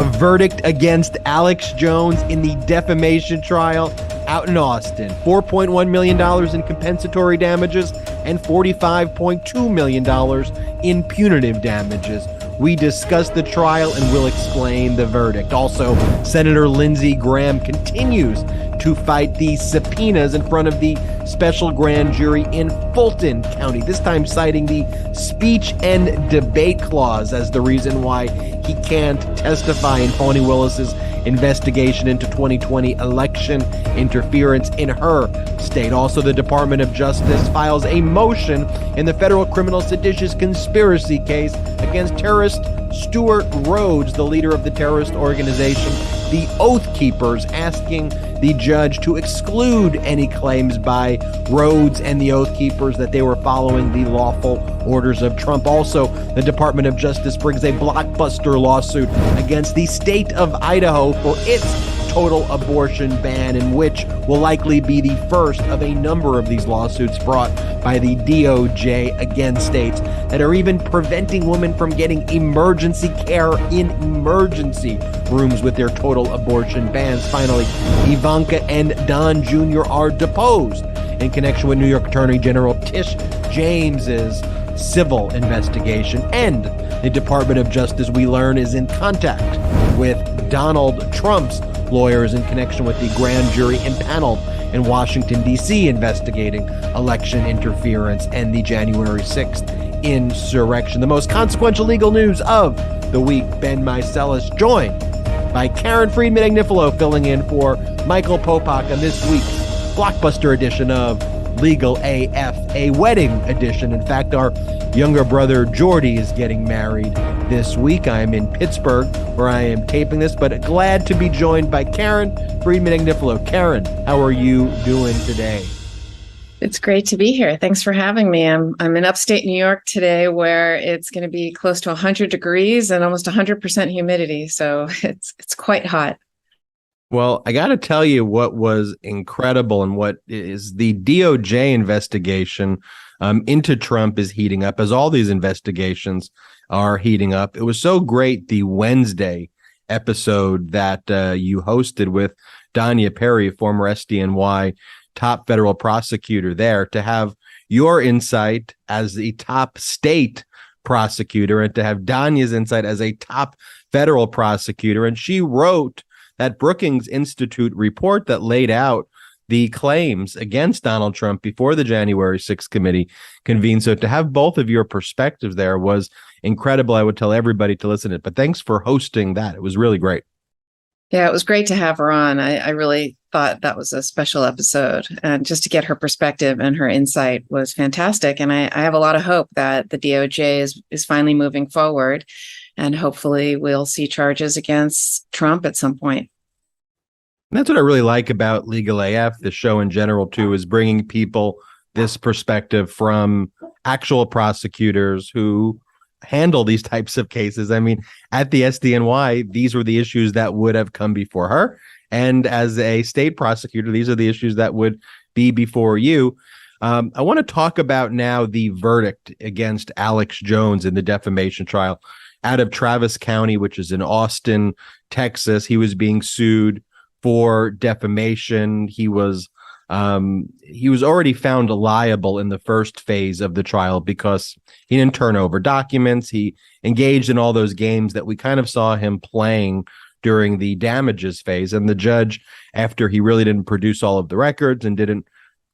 A verdict against Alex Jones in the defamation trial out in Austin. $4.1 million in compensatory damages and $45.2 million in punitive damages. We discuss the trial and will explain the verdict. Also, Senator Lindsey Graham continues to fight the subpoenas in front of the special grand jury in Fulton County, this time citing the speech and debate clause as the reason why he can't testify in Fani Willis's investigation into 2020 election interference in her state. Also, the Department of Justice files a motion in the federal criminal seditious conspiracy case against terrorist Stewart Rhodes, the leader of the terrorist organization the Oath Keepers, asking the judge to exclude any claims by Rhodes and the Oath Keepers that they were following the lawful orders of Trump. Also, the Department of Justice brings a blockbuster lawsuit against the state of Idaho for its total abortion ban, in which will likely be the first of a number of these lawsuits brought by the DOJ against states that are even preventing women from getting emergency care in emergency rooms with their total abortion bans. Finally, Ivanka and Don Jr. are deposed in connection with New York Attorney General Tish James's civil investigation. And the Department of Justice, we learn, is in contact with Donald Trump's lawyers in connection with the grand jury impaneled in Washington, D.C. investigating election interference and the January 6th insurrection. The most consequential legal news of the week. Ben Meiselas, joined by Karen Friedman Agnifolo, filling in for Michael Popok on this week's blockbuster edition of Legal AF, a wedding edition. In fact, our younger brother Jordy is getting married this week. I am in Pittsburgh, where I am taping this, but glad to be joined by Karen Friedman Agnifolo. Karen, how are you doing today? It's great to be here. Thanks for having me. I'm in upstate New York today, where it's going to be close to 100 degrees and almost 100% humidity. So it's quite hot. Well, I got to tell you what was incredible, and what is the DOJ investigation into Trump is heating up, as all these investigations are heating up. It was so great, the Wednesday episode that you hosted with Danya Perry, former SDNY top federal prosecutor there, to have your insight as the top state prosecutor and to have Danya's insight as a top federal prosecutor. And she wrote that Brookings Institute report that laid out the claims against Donald Trump before the January 6th committee convened. So to have both of your perspectives there was incredible. I would tell everybody to listen to it. But thanks for hosting that. It was really great. Yeah, it was great to have her on. I really thought that was a special episode. And just to get her perspective and her insight was fantastic. And I have a lot of hope that the DOJ is finally moving forward. And hopefully we'll see charges against Trump at some point. And that's what I really like about Legal AF, the show in general, too, is bringing people this perspective from actual prosecutors who handle these types of cases. I mean, at the SDNY, these were the issues that would have come before her. And as a state prosecutor, these are the issues that would be before you. I want to talk about now the verdict against Alex Jones in the defamation trial out of Travis County, which is in Austin, Texas. He was being sued for defamation. He was already found liable in the first phase of the trial because he didn't turn over documents. He engaged in all those games that we kind of saw him playing during the damages phase. And the judge, after he really didn't produce all of the records and didn't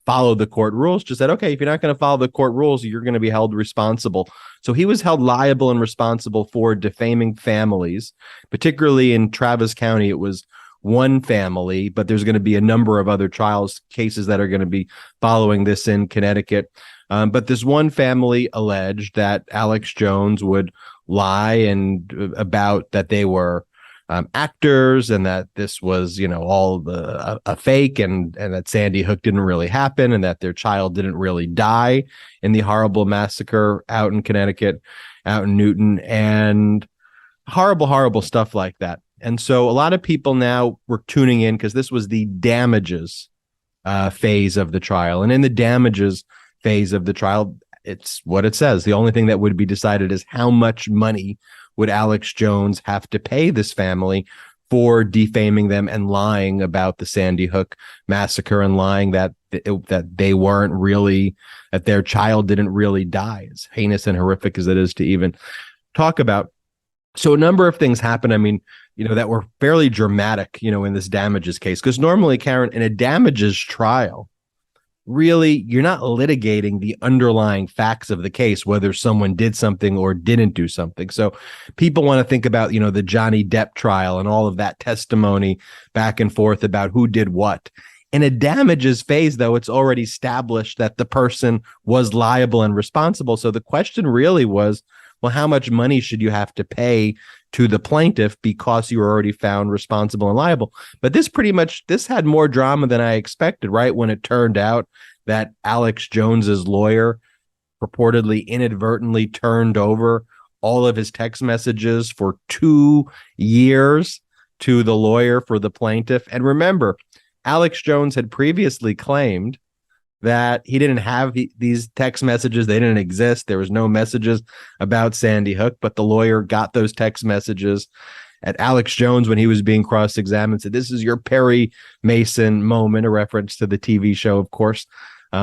follow the court rules, just said, okay, if you're not going to follow the court rules, you're going to be held responsible. So he was held liable and responsible for defaming families, particularly in Travis County. It was one family, but there's going to be a number of other cases that are going to be following this in Connecticut. But this one family alleged that Alex Jones would lie about that they were actors, and that this was, all a fake, and that Sandy Hook didn't really happen, and that their child didn't really die in the horrible massacre out in Connecticut, out in Newton, and horrible stuff like that. And so a lot of people now were tuning in because this was the damages phase of the trial. And in the damages phase of the trial, it's what it says. The only thing that would be decided is how much money would Alex Jones have to pay this family for defaming them and lying about the Sandy Hook massacre and lying that they weren't really, that their child didn't really die, as heinous and horrific as it is to even talk about. So a number of things happen, I mean, that were fairly dramatic, in this damages case, because normally, Karen, in a damages trial, really, you're not litigating the underlying facts of the case, whether someone did something or didn't do something. So people want to think about, the Johnny Depp trial and all of that testimony back and forth about who did what. In a damages phase, though, it's already established that the person was liable and responsible. So the question really was, well, how much money should you have to pay to the plaintiff because you were already found responsible and liable? But this had more drama than I expected, right? When it turned out that Alex Jones's lawyer purportedly inadvertently turned over all of his text messages for 2 years to the lawyer for the plaintiff. And remember, Alex Jones had previously claimed that he didn't have these text messages. They didn't exist. There was no messages about Sandy Hook, but the lawyer got those text messages at Alex Jones when he was being cross-examined, said, "This is your Perry Mason moment," a reference to the TV show, of course,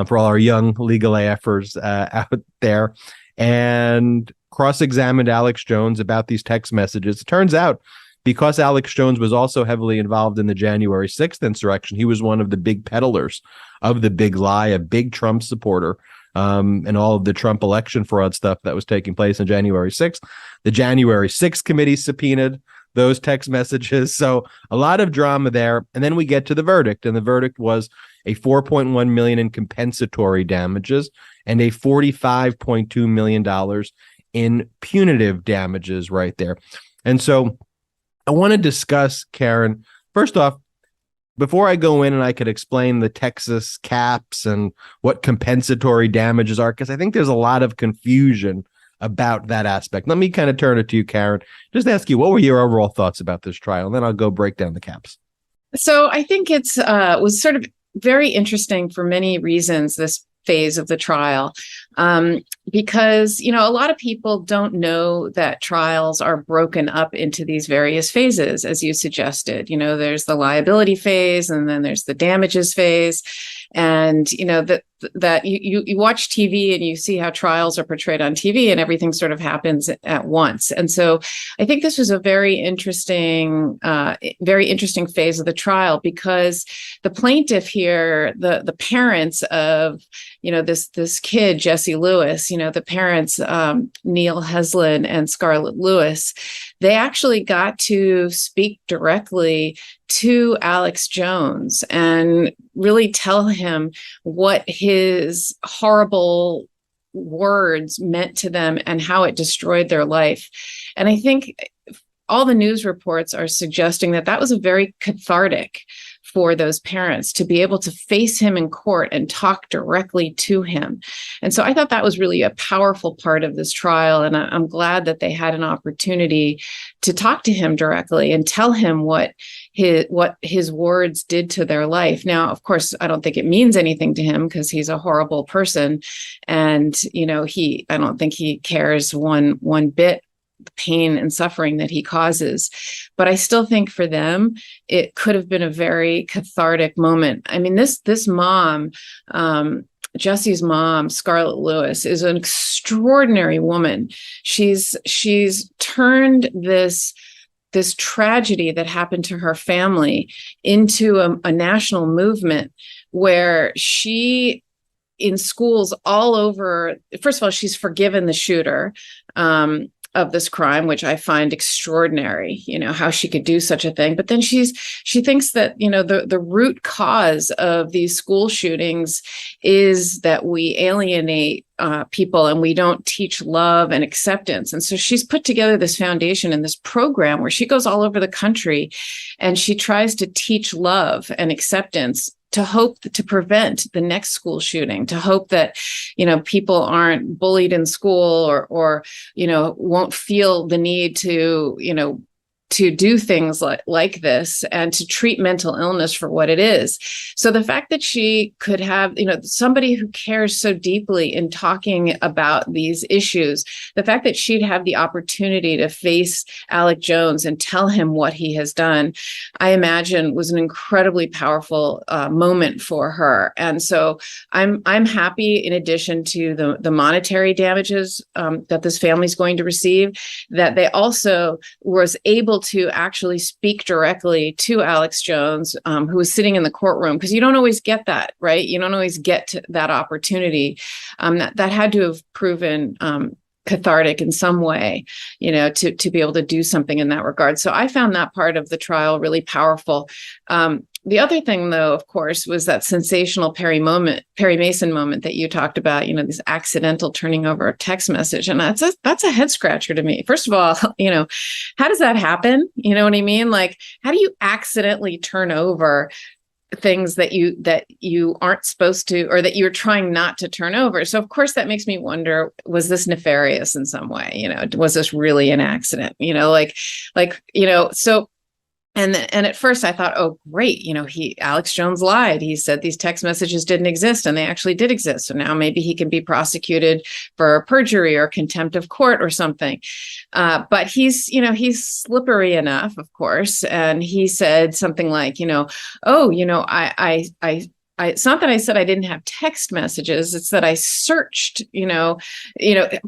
for all our young legal AFers out there, and cross-examined Alex Jones about these text messages. It turns out, because Alex Jones was also heavily involved in the January 6th insurrection, he was one of the big peddlers of the big lie, a big Trump supporter, and all of the Trump election fraud stuff that was taking place on January 6th. The January 6th committee subpoenaed those text messages. So a lot of drama there. And then we get to the verdict, and the verdict was a $4.1 million in compensatory damages and a $45.2 million in punitive damages right there. And so I want to discuss, Karen, first off, before I go in and I could explain the Texas caps and what compensatory damages are, because I think there's a lot of confusion about that aspect. Let me kind of turn it to you, Karen. Just ask you, what were your overall thoughts about this trial? And then I'll go break down the caps. So I think it's was sort of very interesting for many reasons, this phase of the trial, because, a lot of people don't know that trials are broken up into these various phases, as you suggested. There's the liability phase, and then there's the damages phase. And, that you watch TV and you see how trials are portrayed on TV, and everything sort of happens at once. And so I think this was a very interesting phase of the trial, because the plaintiff here, the parents of, this kid, Jesse Lewis, the parents, Neil Heslin and Scarlett Lewis, they actually got to speak directly to Alex Jones and really tell him what his horrible words meant to them and how it destroyed their life. And I think all the news reports are suggesting that that was a very cathartic for those parents to be able to face him in court and talk directly to him. And so I thought that was really a powerful part of this trial. And I'm glad that they had an opportunity to talk to him directly and tell him what his words did to their life. Now, of course, I don't think it means anything to him, because he's a horrible person. And, I don't think he cares one bit the pain and suffering that he causes. But I still think for them, it could have been a very cathartic moment. I mean, this mom, Jesse's mom, Scarlett Lewis, is an extraordinary woman. She's turned this tragedy that happened to her family into a national movement, where she, in schools all over, first of all, she's forgiven the shooter of this crime, which I find extraordinary, how she could do such a thing. But then she thinks that, the root cause of these school shootings is that we alienate people and we don't teach love and acceptance. And so she's put together this foundation and this program where she goes all over the country and she tries to teach love and acceptance, to hope to prevent the next school shooting, to hope that, people aren't bullied in school or won't feel the need to do things like this and to treat mental illness for what it is. So the fact that she could have, somebody who cares so deeply in talking about these issues, the fact that she'd have the opportunity to face Alex Jones and tell him what he has done, I imagine was an incredibly powerful moment for her. And so I'm happy, in addition to the monetary damages that this family is going to receive, that they also was able to actually speak directly to Alex Jones, who was sitting in the courtroom, because you don't always get that, right? You don't always get to that opportunity. That had to have proven cathartic in some way, to be able to do something in that regard. So I found that part of the trial really powerful. The other thing, though, of course, was that sensational Perry Mason moment that you talked about, this accidental turning over a text message. And that's a head scratcher to me. First of all, how does that happen? You know what I mean? Like, how do you accidentally turn over things that you aren't supposed to, or that you're trying not to turn over? So of course that makes me wonder, was this nefarious in some way? Was this really an accident? So and at first I thought, oh great, Alex Jones lied. He said these text messages didn't exist, and they actually did exist. So now maybe he can be prosecuted for perjury or contempt of court or something. But he's slippery enough, of course. And he said something like, it's not that I said I didn't have text messages. It's that I searched,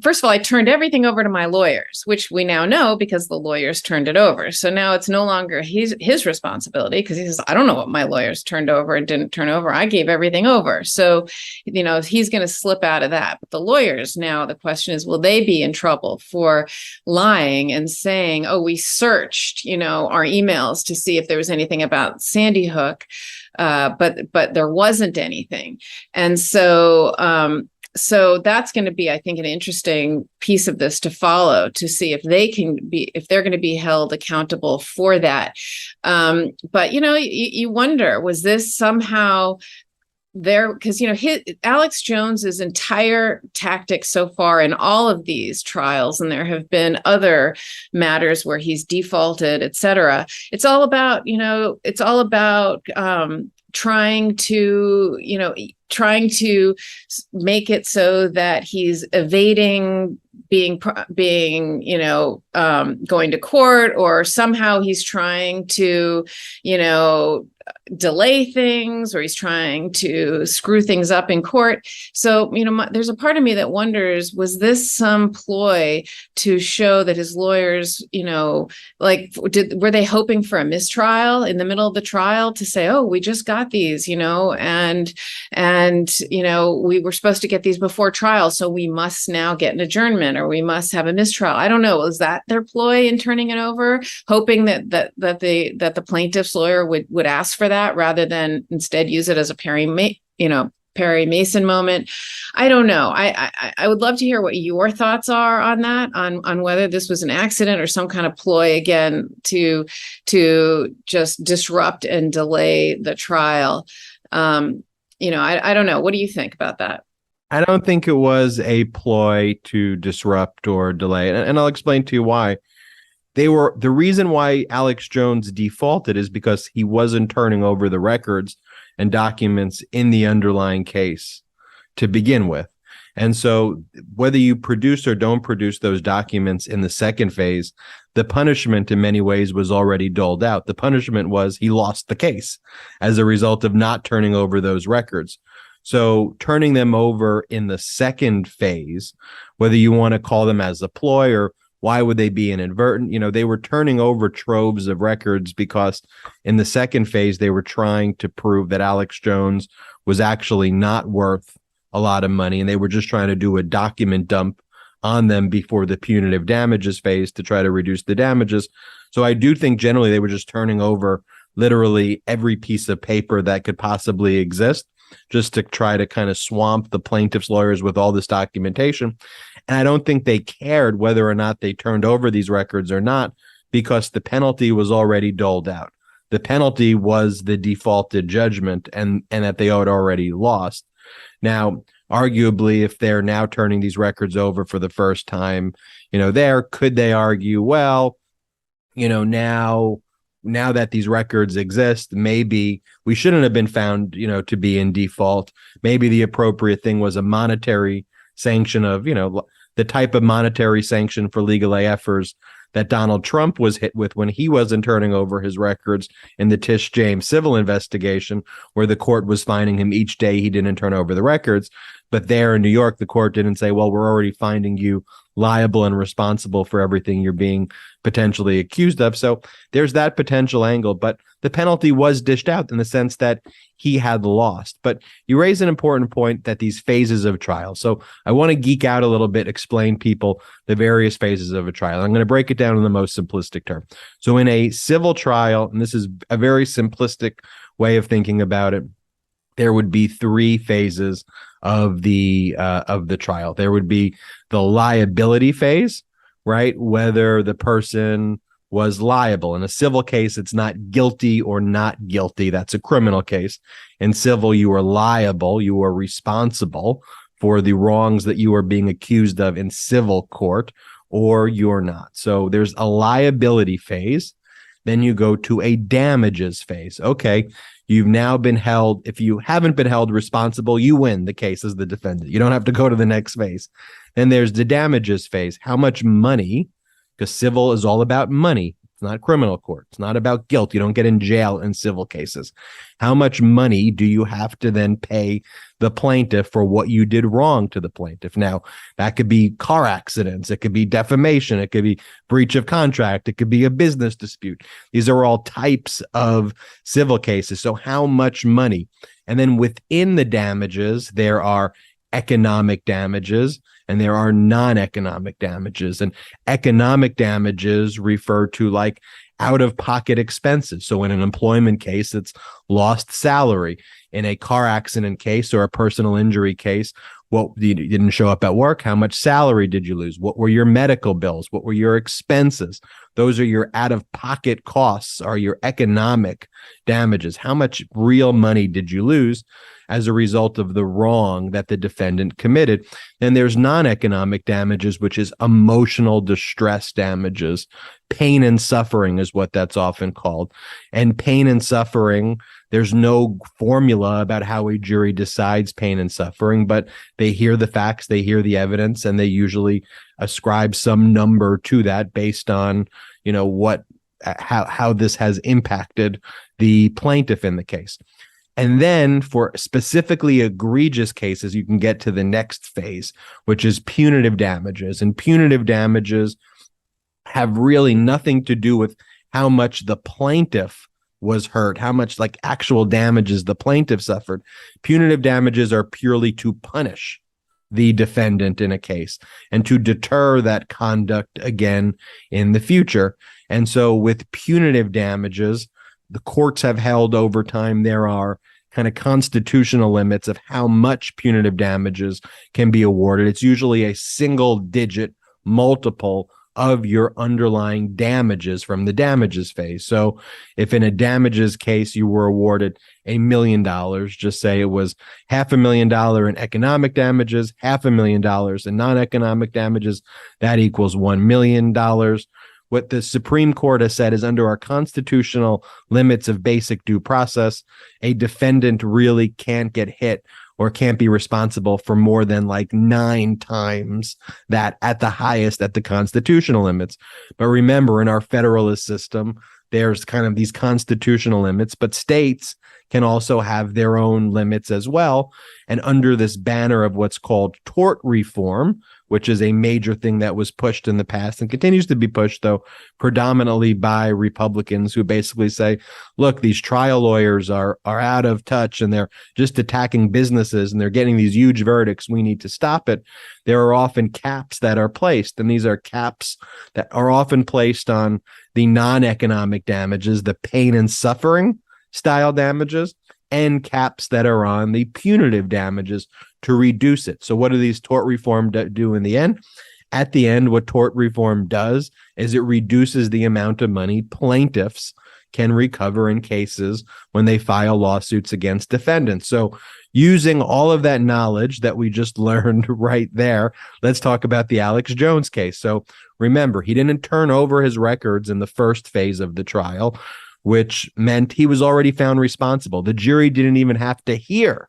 first of all, I turned everything over to my lawyers, which we now know because the lawyers turned it over. So now it's no longer his responsibility, because he says, I don't know what my lawyers turned over and didn't turn over. I gave everything over. So, he's going to slip out of that. But the lawyers now, the question is, will they be in trouble for lying and saying, oh, we searched, our emails to see if there was anything about Sandy Hook. But there wasn't anything. And so that's going to be, I think, an interesting piece of this to follow, to see if they're going to be held accountable for that. But, you wonder, was this somehow there? Because, Alex Jones's entire tactic so far in all of these trials, and there have been other matters where he's defaulted, et cetera. It's all about trying to make it so that he's evading being going to court, or somehow he's trying to, delay things, or he's trying to screw things up in court. So, there's a part of me that wonders, was this some ploy to show that his lawyers, were they hoping for a mistrial in the middle of the trial to say, oh, we just got these, and we were supposed to get these before trial, so we must now get an adjournment, or we must have a mistrial. I don't know. Was that their ploy in turning it over, hoping that the plaintiff's lawyer would ask for that rather than instead use it as a Perry Mason moment? I don't know. I would love to hear what your thoughts are on that, on whether this was an accident or some kind of ploy, again, to just disrupt and delay the trial. I don't know. What do you think about that? I don't think it was a ploy to disrupt or delay, and I'll explain to you why. The reason why Alex Jones defaulted is because he wasn't turning over the records and documents in the underlying case to begin with. And so whether you produce or don't produce those documents in the second phase, the punishment in many ways was already doled out. The punishment was he lost the case as a result of not turning over those records. So turning them over in the second phase, whether you want to call them as a ploy or why would they be inadvertent? They were turning over troves of records because in the second phase, they were trying to prove that Alex Jones was actually not worth a lot of money. And they were just trying to do a document dump on them before the punitive damages phase to try to reduce the damages. So I do think generally they were just turning over literally every piece of paper that could possibly exist, just to try to kind of swamp the plaintiff's lawyers with all this documentation. And I don't think they cared whether or not they turned over these records or not, because the penalty was already doled out. The penalty was the defaulted judgment and that they had already lost. Now, arguably, if they're now turning these records over for the first time, could they argue, well, now that these records exist, maybe we shouldn't have been found, to be in default. Maybe the appropriate thing was a monetary sanction of, the type of monetary sanction for legal AFers that Donald Trump was hit with when he wasn't turning over his records in the Tish James civil investigation, where the court was fining him each day he didn't turn over the records. But there in New York, the court didn't say, well, we're already finding you liable and responsible for everything you're being potentially accused of. So there's that potential angle, but the penalty was dished out in the sense that he had lost. But you raise an important point, that these phases of trial. So I want to geek out a little bit, explain people the various phases of a trial. I'm going to break it down in the most simplistic term. So in a civil trial, and this is a very simplistic way of thinking about it, there would be three phases of the trial. There would be the liability phase, right? Whether the person was liable. In a civil case, it's not guilty or not guilty. That's a criminal case. In civil, you are liable. You are responsible for the wrongs that you are being accused of in civil court, or you're not. So there's a liability phase. Then you go to a damages phase. Okay, you've now been held. If you haven't been held responsible, you win the case as the defendant. You don't have to go to the next phase. Then there's the damages phase. How much money? Because civil is all about money. It's not criminal court. It's not about guilt. You don't get in jail in civil cases. How much money do you have to then pay the plaintiff for what you did wrong to the plaintiff? Now, that could be car accidents. It could be defamation. It could be breach of contract. It could be a business dispute. These are all types of civil cases. So how much money? And then within the damages, there are economic damages and there are non-economic damages. And economic damages refer to like out-of-pocket expenses. So in an employment case, it's lost salary. In a car accident case or a personal injury case, what you didn't show up at work, how much salary did you lose? What were your medical bills? What were your expenses? Those are your out-of-pocket costs, are your economic damages. How much real money did you lose as a result of the wrong that the defendant committed? Then there's non-economic damages, which is emotional distress damages. Pain and suffering is what that's often called. And pain and suffering, there's no formula about how a jury decides pain and suffering, but they hear the facts, they hear the evidence, and they usually ascribe some number to that based on, how this has impacted the plaintiff in the case. And then for specifically egregious cases, you can get to the next phase, which is punitive damages. And punitive damages have really nothing to do with how much the plaintiff was hurt, how much like actual damages the plaintiff suffered. Punitive damages are purely to punish the defendant in a case and to deter that conduct again in the future. And so with punitive damages, the courts have held over time there are kind of constitutional limits of how much punitive damages can be awarded. It's usually a single digit multiple of your underlying damages from the damages phase. So if in a damages case you were awarded $1 million, just say it was $500,000 in economic damages, $500,000 in non-economic damages, that equals $1 million. What the Supreme Court has said is under our constitutional limits of basic due process, a defendant really can't get hit or can't be responsible for more than like 9 times that at the highest at the constitutional limits. But remember, in our federalist system, there's kind of these constitutional limits, but states can also have their own limits as well. And under this banner of what's called tort reform, which is a major thing that was pushed in the past and continues to be pushed, though, predominantly by Republicans who basically say, look, these trial lawyers are out of touch and they're just attacking businesses and they're getting these huge verdicts. We need to stop it. There are often caps that are placed, and these are caps that are often placed on the non-economic damages, the pain and suffering style damages, and caps that are on the punitive damages to reduce it. So what do these tort reform do in the end? At the end, what tort reform does is it reduces the amount of money plaintiffs can recover in cases when they file lawsuits against defendants. So using all of that knowledge that we just learned right there, let's talk about the Alex Jones case. So Remember, he didn't turn over his records in the first phase of the trial, which meant he was already found responsible. The jury didn't even have to hear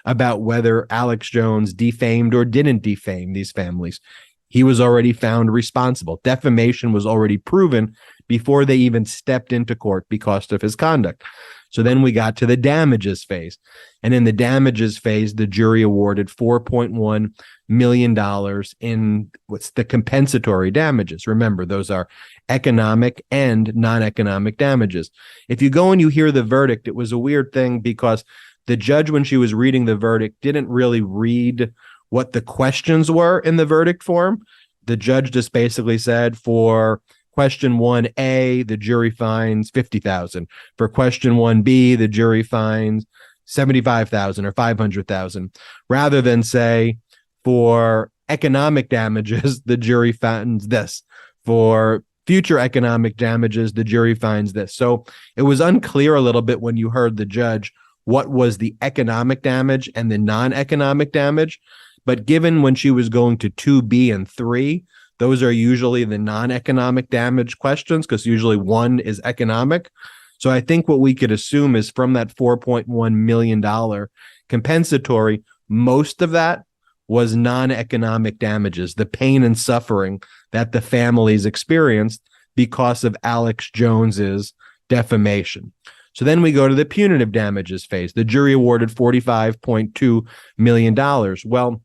about whether Alex Jones defamed or didn't defame these families. He was already found responsible. Defamation was already proven before they even stepped into court because of his conduct. So then we got to the damages phase. And in the damages phase, the jury awarded $4.1 million in what's the compensatory damages. Remember, those are economic and non-economic damages. If you go and you hear the verdict, it was a weird thing because the judge, when she was reading the verdict, didn't really read what the questions were in the verdict form. The judge just basically said, for question 1A, the jury finds $50,000. For question 1B, the jury finds $75,000 or $500,000, rather than say, for economic damages, the jury finds this. For future economic damages, the jury finds this. So it was unclear a little bit when you heard the judge what was the economic damage and the non-economic damage. But given when she was going to 2B and 3, those are usually the non-economic damage questions because usually one is economic. So I think what we could assume is from that $4.1 million compensatory, most of that was non-economic damages, the pain and suffering that the families experienced because of Alex Jones's defamation. So then we go to the punitive damages phase. The jury awarded $45.2 million. Well,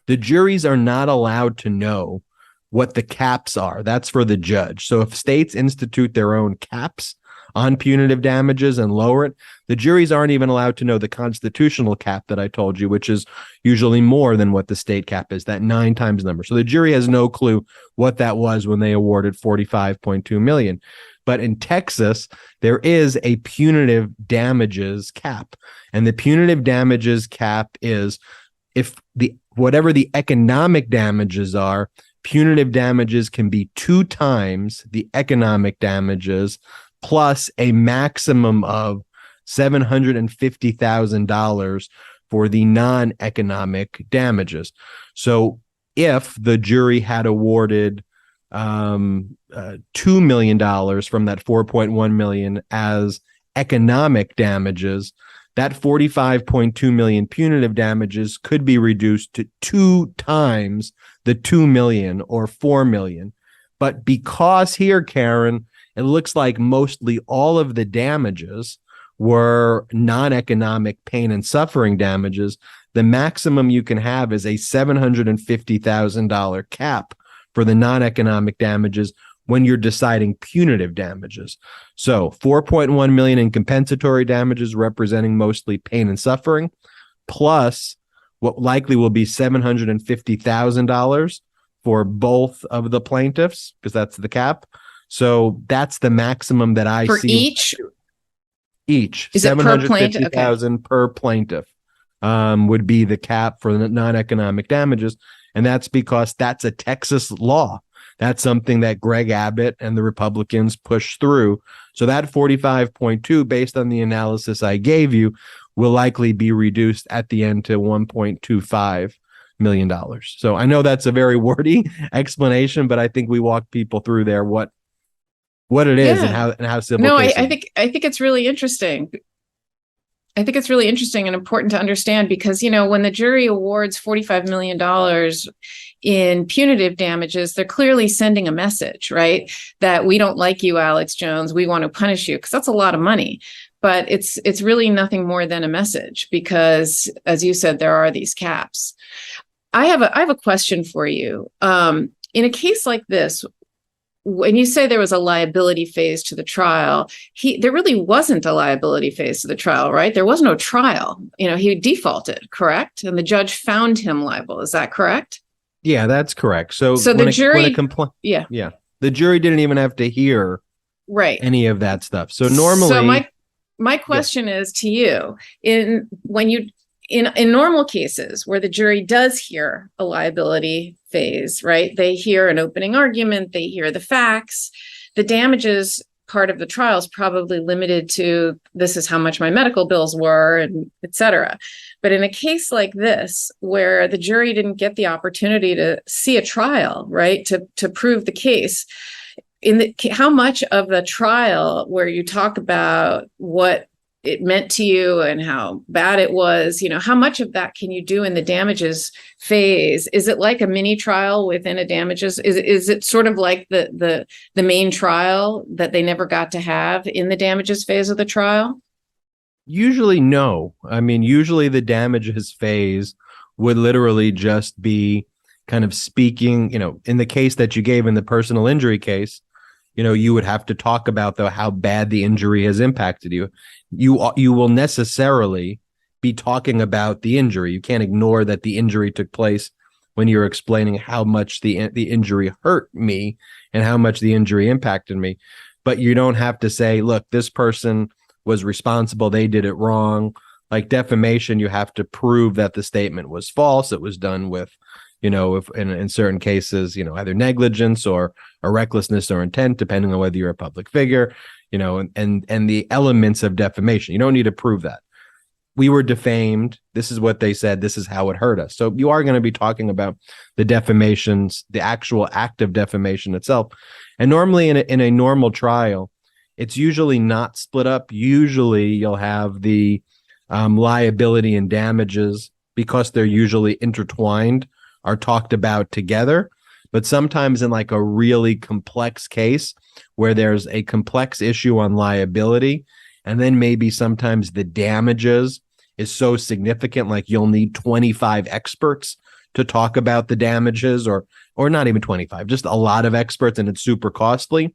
the juries are not allowed to know what the caps are. That's for the judge. So if states institute their own caps on punitive damages and lower it, the juries aren't even allowed to know the constitutional cap that I told you, which is usually more than what the state cap is, that 9 times number. So the jury has no clue what that was when they awarded $45.2 million. But in Texas, there is a punitive damages cap. And the punitive damages cap is if whatever the economic damages are, punitive damages can be 2 times the economic damages plus a maximum of $750,000 for the non-economic damages. So if the jury had awarded $2 million from that $4.1 million as economic damages, that $45.2 million punitive damages could be reduced to 2 times the $2 million or $4 million. But because here, Karen, it looks like mostly all of the damages were non-economic pain and suffering damages, the maximum you can have is a $750,000 cap for the non-economic damages when you're deciding punitive damages. So $4.1 million in compensatory damages representing mostly pain and suffering, plus what likely will be $750,000 for both of the plaintiffs, because that's the cap. So that's the maximum that I for see. Each is it per plaintiff? $750,000 per plaintiff would be the cap for the non-economic damages. And that's because that's a Texas law. That's something that Greg Abbott and the Republicans pushed through. So that 45.2, based on the analysis I gave you, will likely be reduced at the end to $1.25 million. So I know that's a very wordy explanation, but I think we walked people through there what it is and how simple. No, I think it's really interesting. I think it's really interesting and important to understand because, you know, when the jury awards $45 million in punitive damages, they're clearly sending a message, right? That we don't like you, Alex Jones. We want to punish you, because that's a lot of money. But it's really nothing more than a message because, as you said, there are these caps. I have a question for you. In a case like this, when you say there was a liability phase to the trial, there really wasn't a liability phase to the trial, right? There was no trial. You know, he defaulted, correct? And the judge found him liable. Is that correct? Yeah, that's correct. So the jury, the jury didn't even have to hear any of that stuff. So normally, so my question is to you: in normal cases where the jury does hear a liability phase, right? They hear an opening argument, they hear the facts, the damages part of the trial is probably limited to this is how much my medical bills were, and et cetera. But in a case like this, where the jury didn't get the opportunity to see a trial, right, to prove the case, how much of the trial where you talk about what it meant to you and how bad it was, how much of that can you do in the damages phase? Is it like a mini trial within a damages? Is it sort of like the main trial that they never got to have in the damages phase of the trial? Usually, no. I mean, usually the damages phase would literally just be kind of speaking, in the case that you gave in the personal injury case, you would have to talk about how bad the injury has impacted you. You will necessarily be talking about the injury. You can't ignore that the injury took place when you're explaining how much the injury hurt me and how much the injury impacted me. But you don't have to say, look, this person was responsible. They did it wrong. Like defamation, you have to prove that the statement was false. It was done with, if in certain cases, either negligence or a recklessness or intent, depending on whether you're a public figure, and the elements of defamation. You don't need to prove that. We were defamed. This is what they said. This is how it hurt us. So you are going to be talking about the defamations, the actual act of defamation itself. And normally in a normal trial, it's usually not split up. Usually you'll have the liability and damages, because they're usually intertwined, are talked about together. But sometimes in like a really complex case where there's a complex issue on liability, and then maybe sometimes the damages is so significant, like you'll need 25 experts to talk about the damages, or not even 25, just a lot of experts, and it's super costly.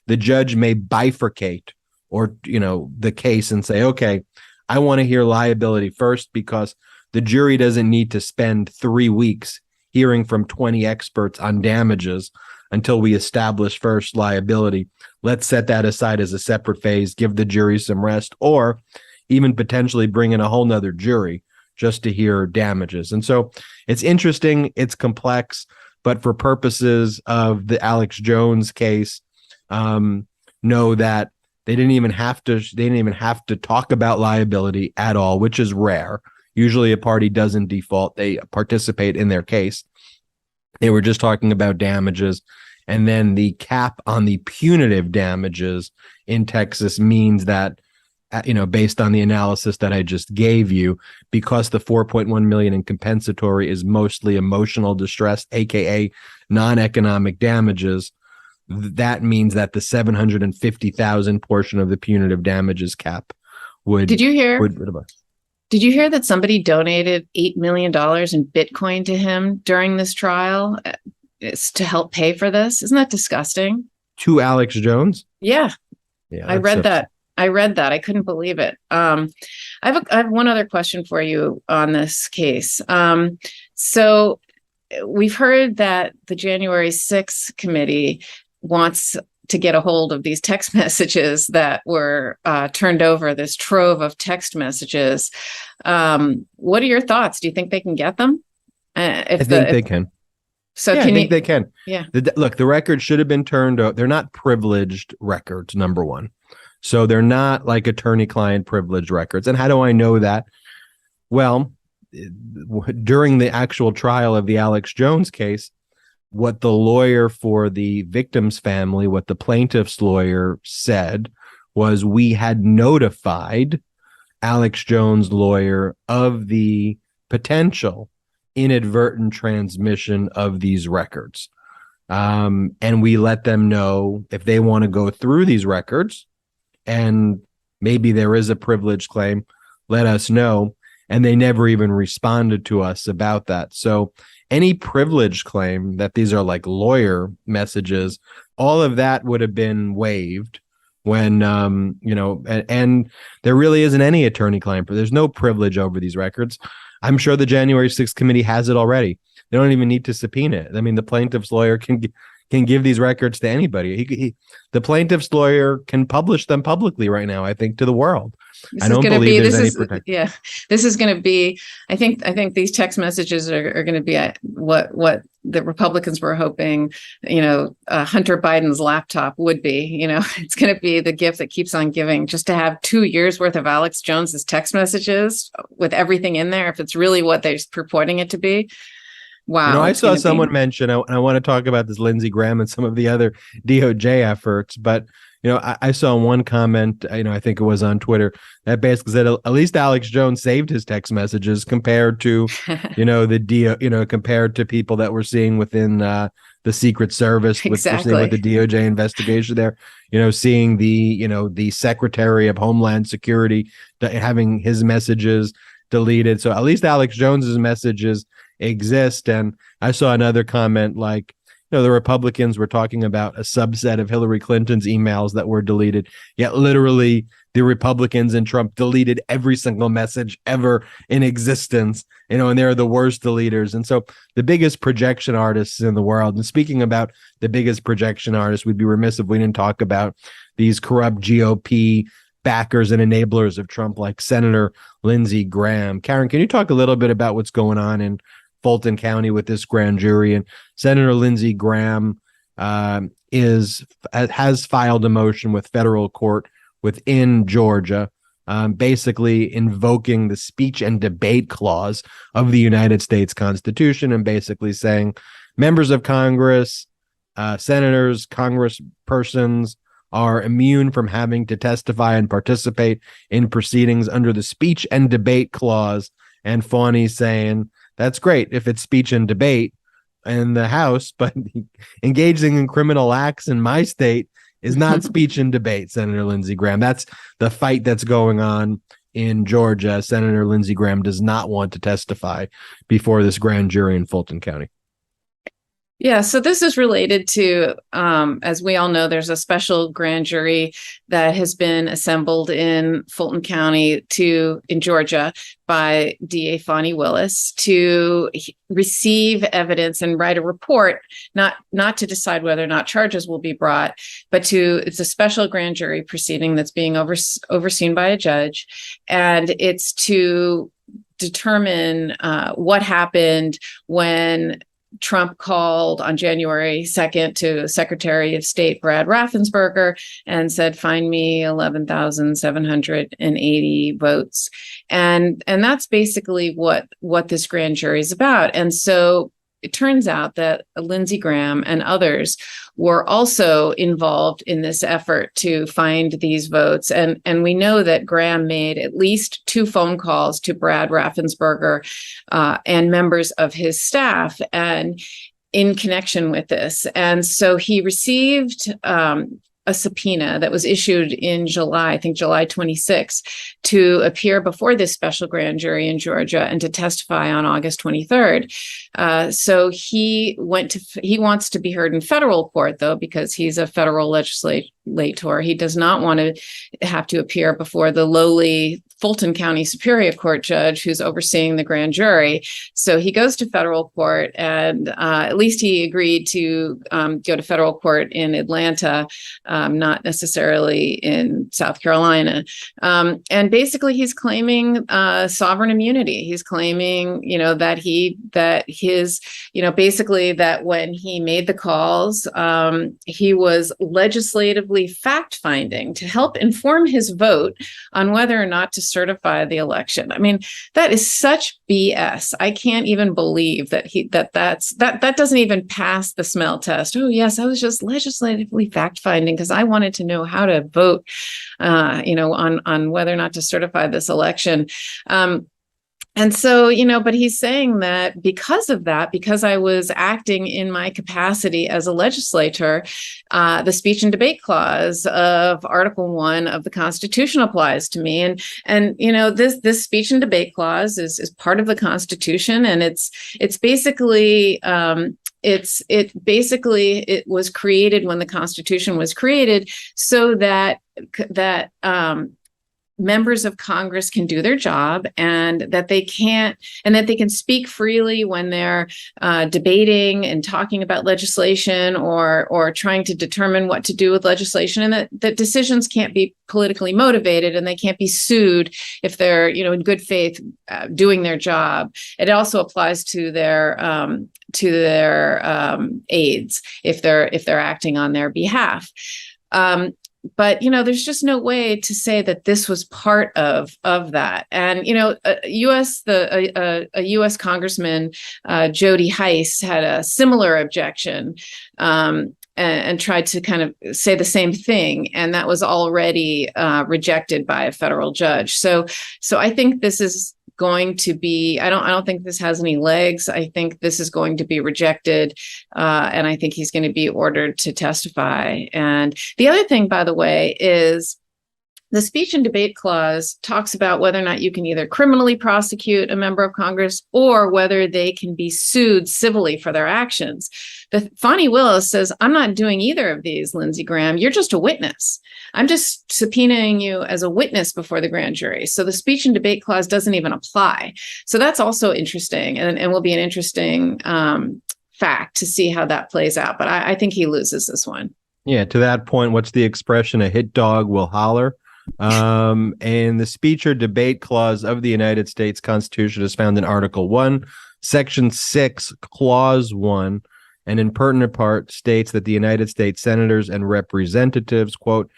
The judge may bifurcate the case and say, okay, I want to hear liability first, because the jury doesn't need to spend 3 weeks hearing from 20 experts on damages until we establish first liability. Let's set that aside as a separate phase, give the jury some rest, or even potentially bring in a whole nother jury just to hear damages. And so it's interesting, it's complex, but for purposes of the Alex Jones case, know that they didn't even have to talk about liability at all, which is rare. Usually a party doesn't default. They participate in their case. They were just talking about damages. And then the cap on the punitive damages in Texas means that, based on the analysis that I just gave you, because the 4.1 million in compensatory is mostly emotional distress, aka non-economic damages, that means that the 750,000 portion of the punitive damages cap would. Did you hear that somebody donated $8 million in Bitcoin to him during this trial to help pay for this? Isn't that disgusting? To Alex Jones? Yeah. I read that. I couldn't believe it. I have one other question for you on this case. So we've heard that the January 6th committee wants to get a hold of these text messages that were turned over, this trove of text messages. What are your thoughts? Do you think they can get them? I think they can. So yeah, I think they can. Yeah. Look, the records should have been turned over. They're not privileged records, number one. So they're not like attorney-client privileged records. And how do I know that? Well, during the actual trial of the Alex Jones case, what the lawyer for the victim's family, what the plaintiff's lawyer said was, we had notified Alex Jones' lawyer of the potential inadvertent transmission of these records. And we let them know if they want to go through these records and maybe there is a privilege claim, let us know. And they never even responded to us about that. So any privilege claim that these are like lawyer messages, all of that would have been waived when, and there really isn't any attorney-client, but there's no privilege over these records. I'm sure the January 6th committee has it already. They don't even need to subpoena it. I mean, the plaintiff's lawyer can can give these records to anybody. The plaintiff's lawyer can publish them publicly right now, I think, to the world. I don't believe there's any protection. Yeah, this is going to be. I think these text messages are going to be what the Republicans were hoping. Hunter Biden's laptop would be. It's going to be the gift that keeps on giving. Just to have 2 years worth of Alex Jones's text messages with everything in there, if it's really what they're purporting it to be. Wow. I saw someone mention, and I want to talk about this Lindsey Graham and some of the other DOJ efforts, but I saw one comment, I think it was on Twitter, that basically said at least Alex Jones saved his text messages compared to, compared to people that we're seeing within the Secret Service, exactly. with the DOJ investigation there, seeing the Secretary of Homeland Security having his messages deleted. So at least Alex Jones's messages exist. And I saw another comment like, the Republicans were talking about a subset of Hillary Clinton's emails that were deleted, yet literally the Republicans and Trump deleted every single message ever in existence, and they're the worst deleters. And so the biggest projection artists in the world, and speaking about the biggest projection artists, we'd be remiss if we didn't talk about these corrupt GOP backers and enablers of Trump, like Senator Lindsey Graham. Karen, can you talk a little bit about what's going on in Fulton County with this grand jury? And Senator Lindsey Graham has filed a motion with federal court within Georgia, basically invoking the speech and debate clause of the United States Constitution, and basically saying members of Congress, senators, congresspersons are immune from having to testify and participate in proceedings under the speech and debate clause. And Fawny saying, that's great if it's speech and debate in the House, but engaging in criminal acts in my state is not speech and debate, Senator Lindsey Graham. That's the fight that's going on in Georgia. Senator Lindsey Graham does not want to testify before this grand jury in Fulton County. Yeah, so this is related to, as we all know, there's a special grand jury that has been assembled in Fulton County in Georgia by DA Fani Willis to receive evidence and write a report, not to decide whether or not charges will be brought, but it's a special grand jury proceeding that's being overseen by a judge, and it's to determine what happened when Trump called on January 2nd to Secretary of State Brad Raffensperger and said, find me 11,780 votes. And that's basically what this grand jury is about. And so it turns out that Lindsey Graham and others were also involved in this effort to find these votes. And we know that Graham made at least 2 phone calls to Brad Raffensperger and members of his staff and in connection with this. And so he received a subpoena that was issued in July, I think July 26, to appear before this special grand jury in Georgia and to testify on August 23rd. So he wants to be heard in federal court, though, because he's a federal legislator. He does not want to have to appear before the lowly Fulton County Superior Court judge who's overseeing the grand jury. So he goes to federal court, and at least he agreed to go to federal court in Atlanta, not necessarily in South Carolina. And basically, he's claiming sovereign immunity. He's claiming, basically that when he made the calls, he was legislatively fact-finding to help inform his vote on whether or not to certify the election. I mean, that is such BS. I can't even believe that that doesn't even pass the smell test. Oh yes, I was just legislatively fact-finding because I wanted to know how to vote, on whether or not to certify this election. And so, but he's saying that because of that, because I was acting in my capacity as a legislator, the speech and debate clause of Article 1 of the Constitution applies to me. And this speech and debate clause is part of the Constitution, and it's basically it was created when the Constitution was created so that members of Congress can do their job, and that they can speak freely when they're debating and talking about legislation or trying to determine what to do with legislation, and that decisions can't be politically motivated and they can't be sued if they're, in good faith doing their job. It also applies to their aides if they're acting on their behalf. But, there's just no way to say that this was part of that. And, a U.S. Congressman, Jody Hice, had a similar objection and tried to kind of say the same thing. And that was already rejected by a federal judge. So I think this is going to be, I don't think this has any legs. I think this is going to be rejected. And I think he's going to be ordered to testify. And the other thing, by the way, is the speech and debate clause talks about whether or not you can either criminally prosecute a member of Congress or whether they can be sued civilly for their actions. Fani Willis says, I'm not doing either of these, Lindsey Graham. You're just a witness. I'm just subpoenaing you as a witness before the grand jury. So the speech and debate clause doesn't even apply. So that's also interesting and will be an interesting fact to see how that plays out. But I think he loses this one. Yeah, to that point, what's the expression? A hit dog will holler. And the speech or debate clause of the United States Constitution is found in Article 1, Section 6, Clause 1, and in pertinent part states that the United States senators and representatives, quote,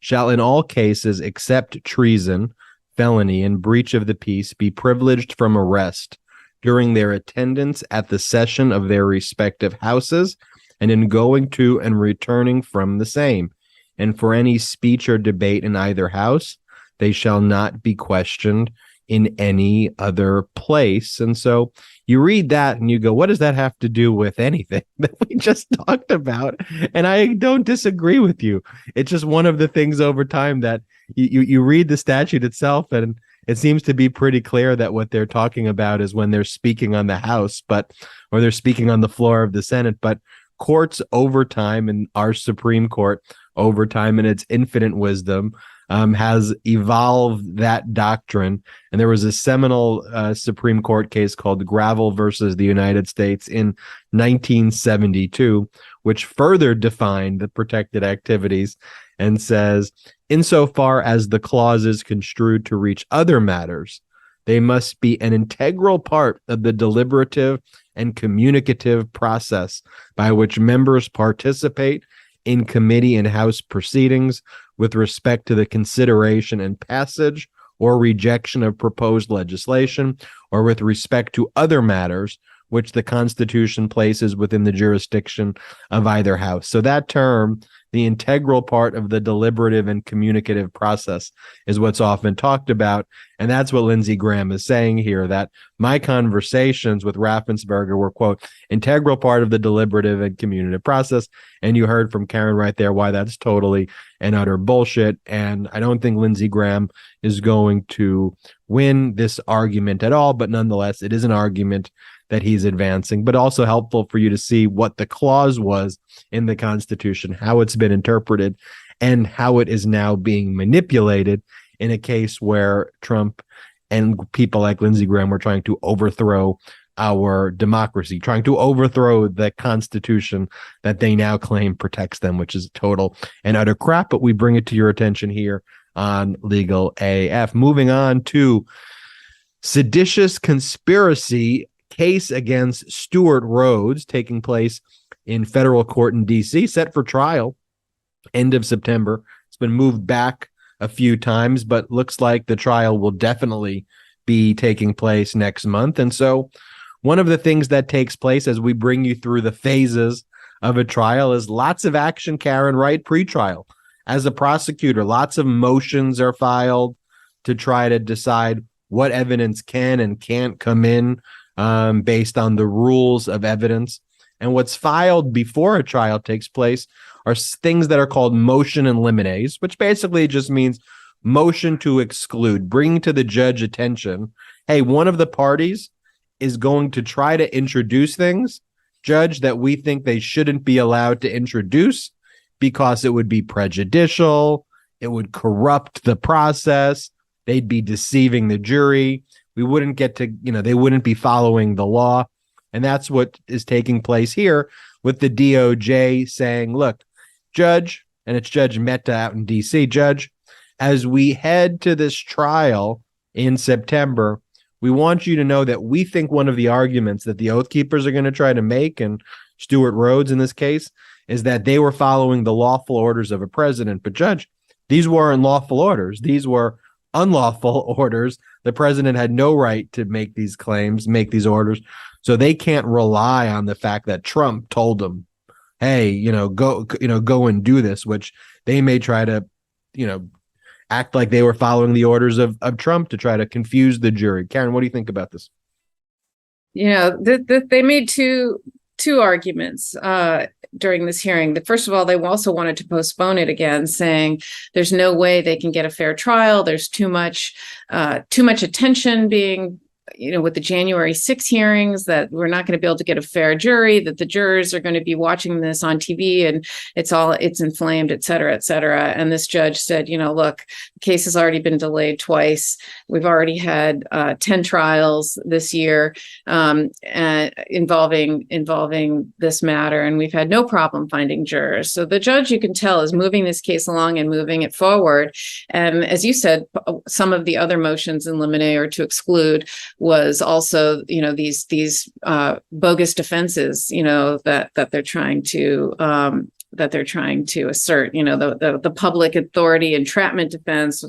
shall in all cases except treason, felony, and breach of the peace be privileged from arrest during their attendance at the session of their respective houses and in going to and returning from the same. And for any speech or debate in either house, they shall not be questioned in any other place. And so you read that and you go, what does that have to do with anything that we just talked about? And I don't disagree with you. It's just one of the things over time that you read the statute itself, and it seems to be pretty clear that what they're talking about is when they're speaking on the House, or they're speaking on the floor of the Senate. But courts over time, and our Supreme Court over time in its infinite wisdom, has evolved that doctrine. And there was a seminal Supreme Court case called Gravel versus the United States in 1972, which further defined the protected activities and says, insofar as the clauses construed to reach other matters, they must be an integral part of the deliberative and communicative process by which members participate in committee and House proceedings with respect to the consideration and passage or rejection of proposed legislation, or with respect to other matters which the Constitution places within the jurisdiction of either house. So that term, the integral part of the deliberative and communicative process, is what's often talked about. And that's what Lindsey Graham is saying here, that my conversations with Raffensperger were, quote, integral part of the deliberative and communicative process. And you heard from Karen right there why that's totally and utter bullshit. And I don't think Lindsey Graham is going to win this argument at all. But nonetheless, it is an argument that he's advancing, but also helpful for you to see what the clause was in the Constitution, how it's been interpreted, and how it is now being manipulated in a case where Trump and people like Lindsey Graham were trying to overthrow our democracy, trying to overthrow the Constitution that they now claim protects them, which is total and utter crap. But we bring it to your attention here on Legal AF. Moving on to seditious conspiracy case against Stewart Rhodes, taking place in federal court in D.C., set for trial end of September. It's been moved back a few times, but looks like the trial will definitely be taking place next month. And so one of the things that takes place as we bring you through the phases of a trial is lots of action, Karen, right? Pre-trial. As a prosecutor, lots of motions are filed to try to decide what evidence can and can't come in based on the rules of evidence. And what's filed before a trial takes place are things that are called motion in limines, which basically just means motion to exclude, bring to the judge attention, hey, one of the parties is going to try to introduce things, judge, that we think they shouldn't be allowed to introduce because it would be prejudicial, it would corrupt the process, they'd be deceiving the jury. We wouldn't get to, they wouldn't be following the law. And that's what is taking place here with the DOJ saying, look, Judge, and it's Judge Mehta out in DC, Judge, as we head to this trial in September, we want you to know that we think one of the arguments that the Oath Keepers are going to try to make, and Stewart Rhodes in this case, is that they were following the lawful orders of a president. But Judge, these weren't lawful orders. These were unlawful orders. The president had no right to make these claims, make these orders. So they can't rely on the fact that Trump told them, hey, go and do this, which they may try to, act like they were following the orders of Trump to try to confuse the jury. Karen, what do you think about this? They made two arguments during this hearing. First of all, they also wanted to postpone it again, saying there's no way they can get a fair trial. There's too much attention being, with the January 6 hearings, that we're not going to be able to get a fair jury, that the jurors are going to be watching this on TV and it's inflamed, et cetera, et cetera. And this judge said, look, the case has already been delayed twice. We've already had 10 trials this year involving this matter, and we've had no problem finding jurors. So the judge, you can tell, is moving this case along and moving it forward. And as you said, some of the other motions in limine or to exclude was also, these bogus defenses, that they're trying to assert, the public authority entrapment defense,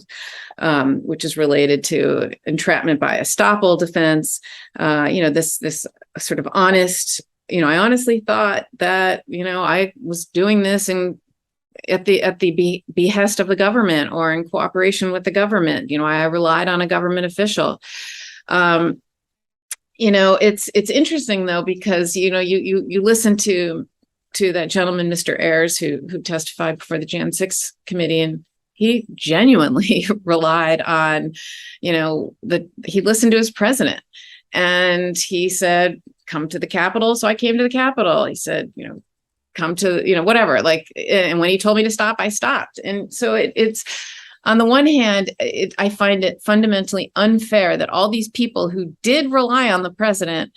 which is related to entrapment by estoppel defense. This sort of honest, I honestly thought that, I was doing this at the behest of the government or in cooperation with the government. I relied on a government official. It's interesting though, because you listen to that gentleman, Mr. Ayers, who testified before the Jan 6 committee, and he genuinely relied on, he listened to his president, and he said, come to the Capitol. So I came to the Capitol. He said, come to, whatever, and when he told me to stop, I stopped. And so it's, on the one hand, I find it fundamentally unfair that all these people who did rely on the president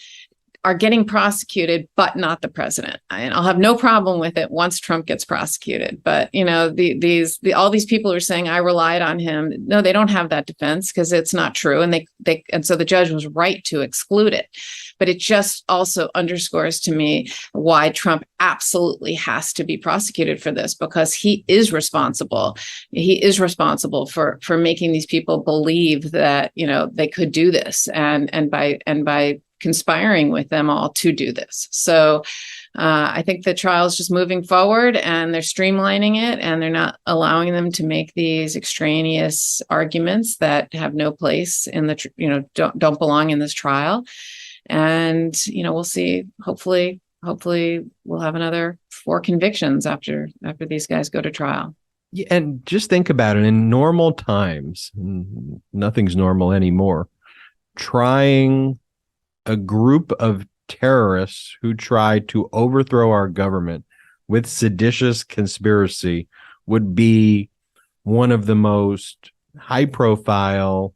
are getting prosecuted, but not the president. And I'll have no problem with it once Trump gets prosecuted. But all these people are saying I relied on him. No, they don't have that defense because it's not true, and and so the judge was right to exclude it. But it just also underscores to me why Trump absolutely has to be prosecuted for this, because he is responsible. He is responsible for making these people believe that they could do this, and by conspiring with them all to do this. So I think the trial is just moving forward, and they're streamlining it, and they're not allowing them to make these extraneous arguments that have no place in the, don't belong in this trial. And, we'll see, hopefully we'll have another 4 convictions after these guys go to trial. Yeah, and just think about it. In normal times, nothing's normal anymore, trying a group of terrorists who tried to overthrow our government with seditious conspiracy would be one of the most high-profile,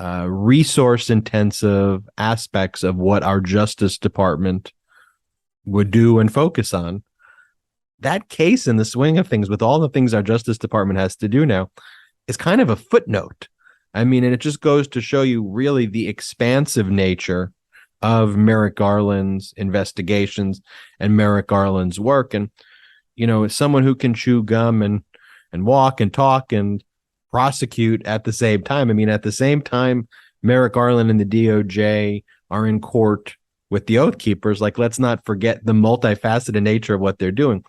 resource-intensive aspects of what our Justice Department would do and focus on. That case, in the swing of things, with all the things our Justice Department has to do now, is kind of a footnote. I mean, and it just goes to show you really the expansive nature of Merrick Garland's investigations and Merrick Garland's work. And, as someone who can chew gum and walk and talk and prosecute at the same time, at the same time, Merrick Garland and the DOJ are in court with the Oath Keepers. Let's not forget the multifaceted nature of what they're doing.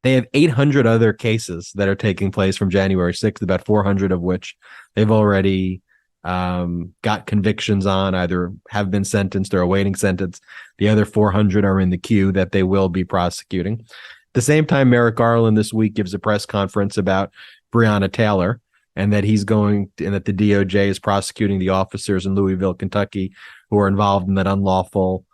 They have 800 other cases that are taking place from January 6th, about 400 of which they've already got convictions on, either have been sentenced or awaiting sentence. The other 400 are in the queue that they will be prosecuting. At the same time, Merrick Garland this week gives a press conference about Breonna Taylor, and that and that the DOJ is prosecuting the officers in Louisville, Kentucky, who are involved in that unlawful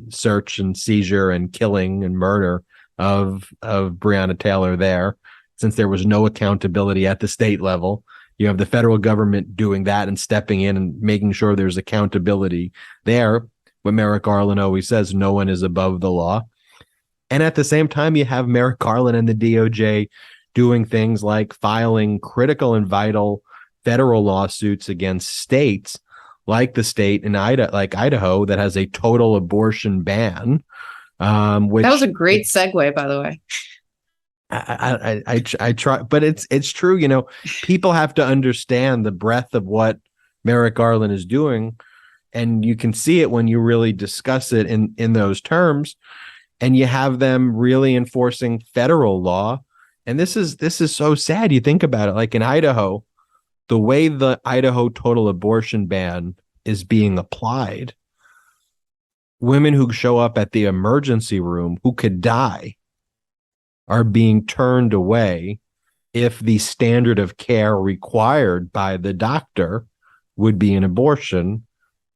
search and seizure and killing and murder of Breonna Taylor there, since there was no accountability at the state level. you have the federal government doing that and stepping in and making sure there's accountability there. What Merrick Garland always says, no one is above the law. And at the same time, you have Merrick Garland and the DOJ doing things like filing critical and vital federal lawsuits against states, like the state in Idaho that has a total abortion ban. Which that was a great segue, by the way. I try, but it's true. You know, people have to understand the breadth of what Merrick Garland is doing, and you can see it when you really discuss it in those terms, and you have them really enforcing federal law. And this is so sad. You think about it, like in Idaho, the way the Idaho total abortion ban is being applied, women who show up at the emergency room who could die are being turned away if the standard of care required by the doctor would be an abortion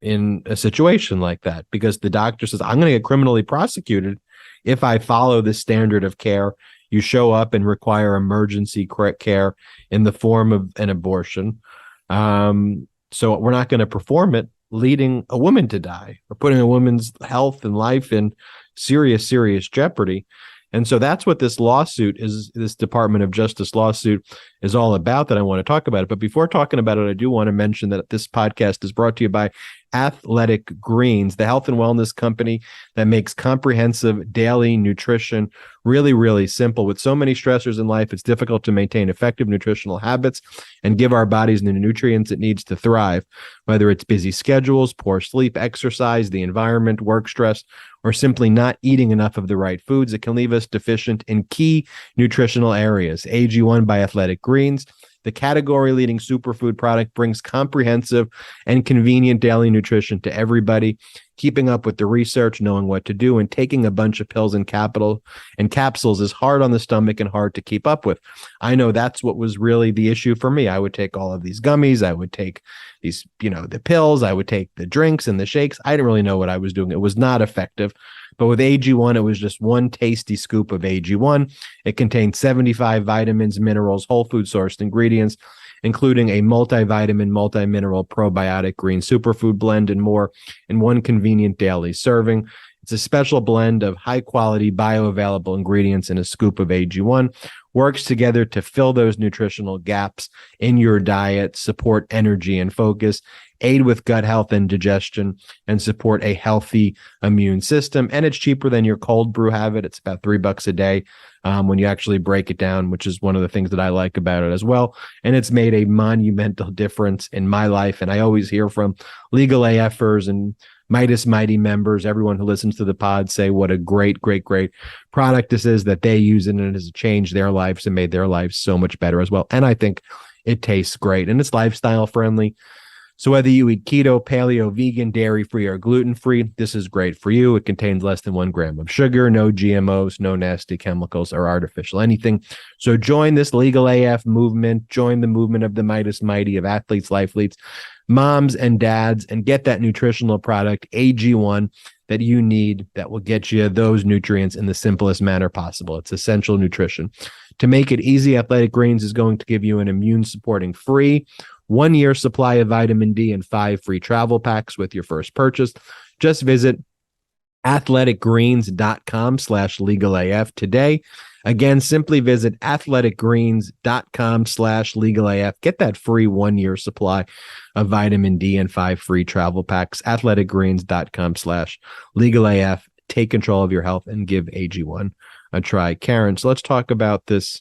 in a situation like that, because the doctor says, I'm going to get criminally prosecuted if I follow the standard of care. You show up and require emergency care in the form of an abortion. So we're not going to perform it, leading a woman to die or putting a woman's health and life in serious, serious jeopardy. And so that's what this lawsuit is, this Department of Justice lawsuit is all about, that I want to talk about it. But before talking about it, I do want to mention that this podcast is brought to you by Athletic Greens, the health and wellness company that makes comprehensive daily nutrition really, really simple. With so many stressors in life, it's difficult to maintain effective nutritional habits and give our bodies the nutrients it needs to thrive, whether it's busy schedules, poor sleep, exercise, the environment, work stress, or simply not eating enough of the right foods. It can leave us deficient in key nutritional areas. AG1 by Athletic Greens, the category-leading superfood product, brings comprehensive and convenient daily nutrition to everybody. Keeping up with the research, knowing what to do, and taking a bunch of pills and capsules is hard on the stomach and hard to keep up with. I know that's what was really the issue for me. I would take all of these gummies. I would take these, the pills. I would take the drinks and the shakes. I didn't really know what I was doing. It was not effective. But with AG1, it was just one tasty scoop of AG1. It contains 75 vitamins, minerals, whole food sourced ingredients, including a multivitamin, multi-mineral, probiotic, green superfood blend, and more in one convenient daily serving. It's a special blend of high-quality, bioavailable ingredients in a scoop of AG1. Works together to fill those nutritional gaps in your diet, support energy and focus, aid with gut health and digestion, and support a healthy immune system. And it's cheaper than your cold brew habit. It's about $3 a day when you actually break it down, which is one of the things that I like about it as well. And it's made a monumental difference in my life. And I always hear from legal AFers and Midas Mighty members, everyone who listens to the pod, say what a great, great, great product this is, that they use it and it has changed their lives and made their lives so much better as well. And I think it tastes great and it's lifestyle friendly. So whether you eat keto, paleo, vegan, dairy-free, or gluten-free, this is great for you. It contains less than 1 gram of sugar, no GMOs, no nasty chemicals or artificial anything. So join this legal AF movement. Join the movement of the Midas Mighty, of athletes, lifeleads, moms and dads, and get that nutritional product, AG1, that you need, that will get you those nutrients in the simplest manner possible. It's essential nutrition. To make it easy, Athletic Greens is going to give you an immune-supporting free 1-year supply of vitamin D and 5 free travel packs with your first purchase. Just visit athleticgreens.com/legalaf today. Again, simply visit athleticgreens.com/legalaf. Get that free 1-year supply of vitamin D and 5 free travel packs. athleticgreens.com/legalaf. Take control of your health and give AG1 a try. Karen, so let's talk about this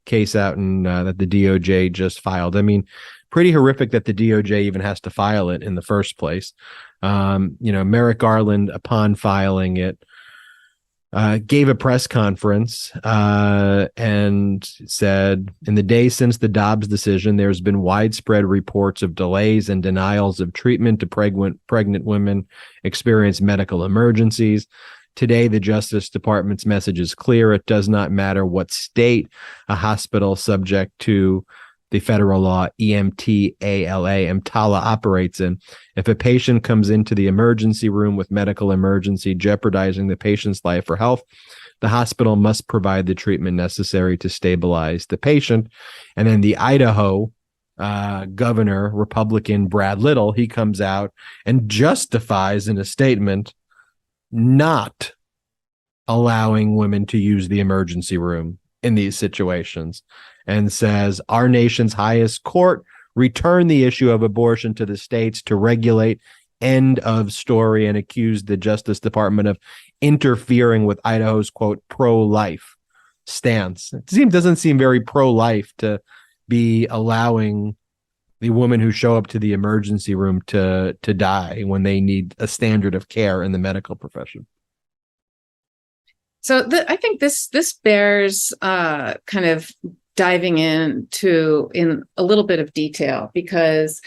case out in that the DOJ just filed. I mean, pretty horrific that the DOJ even has to file it in the first place. Merrick Garland, upon filing it, gave a press conference and said, in the days since the Dobbs decision, there's been widespread reports of delays and denials of treatment to pregnant women experience medical emergencies. Today, the Justice Department's message is clear. It does not matter what state a hospital subject to the federal law EMTALA operates in. If a patient comes into the emergency room with medical emergency jeopardizing the patient's life or health, the hospital must provide the treatment necessary to stabilize the patient. And then the Idaho governor, Republican Brad Little, he comes out and justifies in a statement not allowing women to use the emergency room in these situations, and says our nation's highest court returned the issue of abortion to the states to regulate, end of story, and accused the Justice Department of interfering with Idaho's, quote, pro-life stance. It doesn't seem very pro-life to be allowing the women who show up to the emergency room to die when they need a standard of care in the medical profession. So I think this bears kind of diving in a little bit of detail, because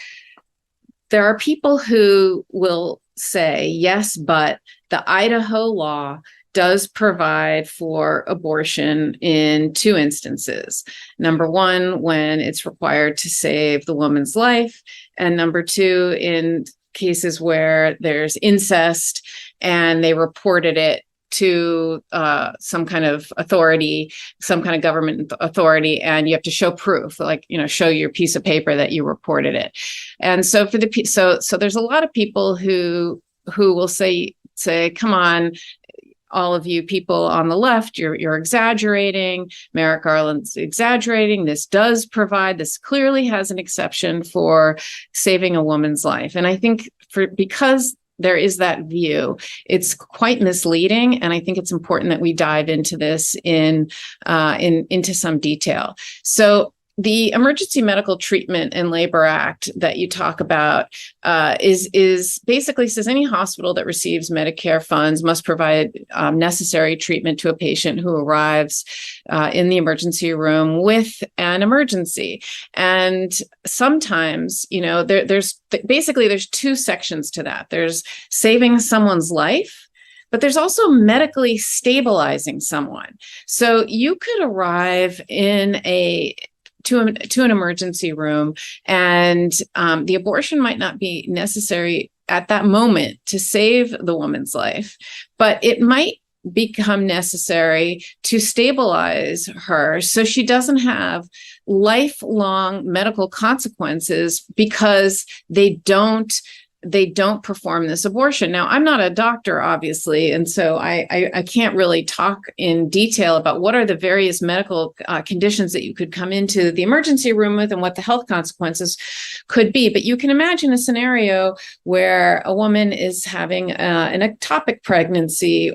there are people who will say, yes, but the Idaho law does provide for abortion in two instances. Number one, when it's required to save the woman's life, and number two, in cases where there's incest and they reported it to some kind of authority, some kind of government authority, and you have to show proof, like, show your piece of paper that you reported it. And so so there's a lot of people who will say, come on, all of you people on the left, you're exaggerating. Merrick Garland's exaggerating. This clearly has an exception for saving a woman's life. And I think because there is that view, it's quite misleading. And I think it's important that we dive into this into some detail. So the Emergency Medical Treatment and Labor Act that you talk about is basically says any hospital that receives Medicare funds must provide necessary treatment to a patient who arrives in the emergency room with an emergency. And sometimes, there's two sections to that. There's saving someone's life, but there's also medically stabilizing someone. So you could arrive to an emergency room, and the abortion might not be necessary at that moment to save the woman's life, but it might become necessary to stabilize her so she doesn't have lifelong medical consequences because they don't perform this abortion. Now, I'm not a doctor, obviously, and so I can't really talk in detail about what are the various medical conditions that you could come into the emergency room with and what the health consequences could be. But you can imagine a scenario where a woman is having an ectopic pregnancy,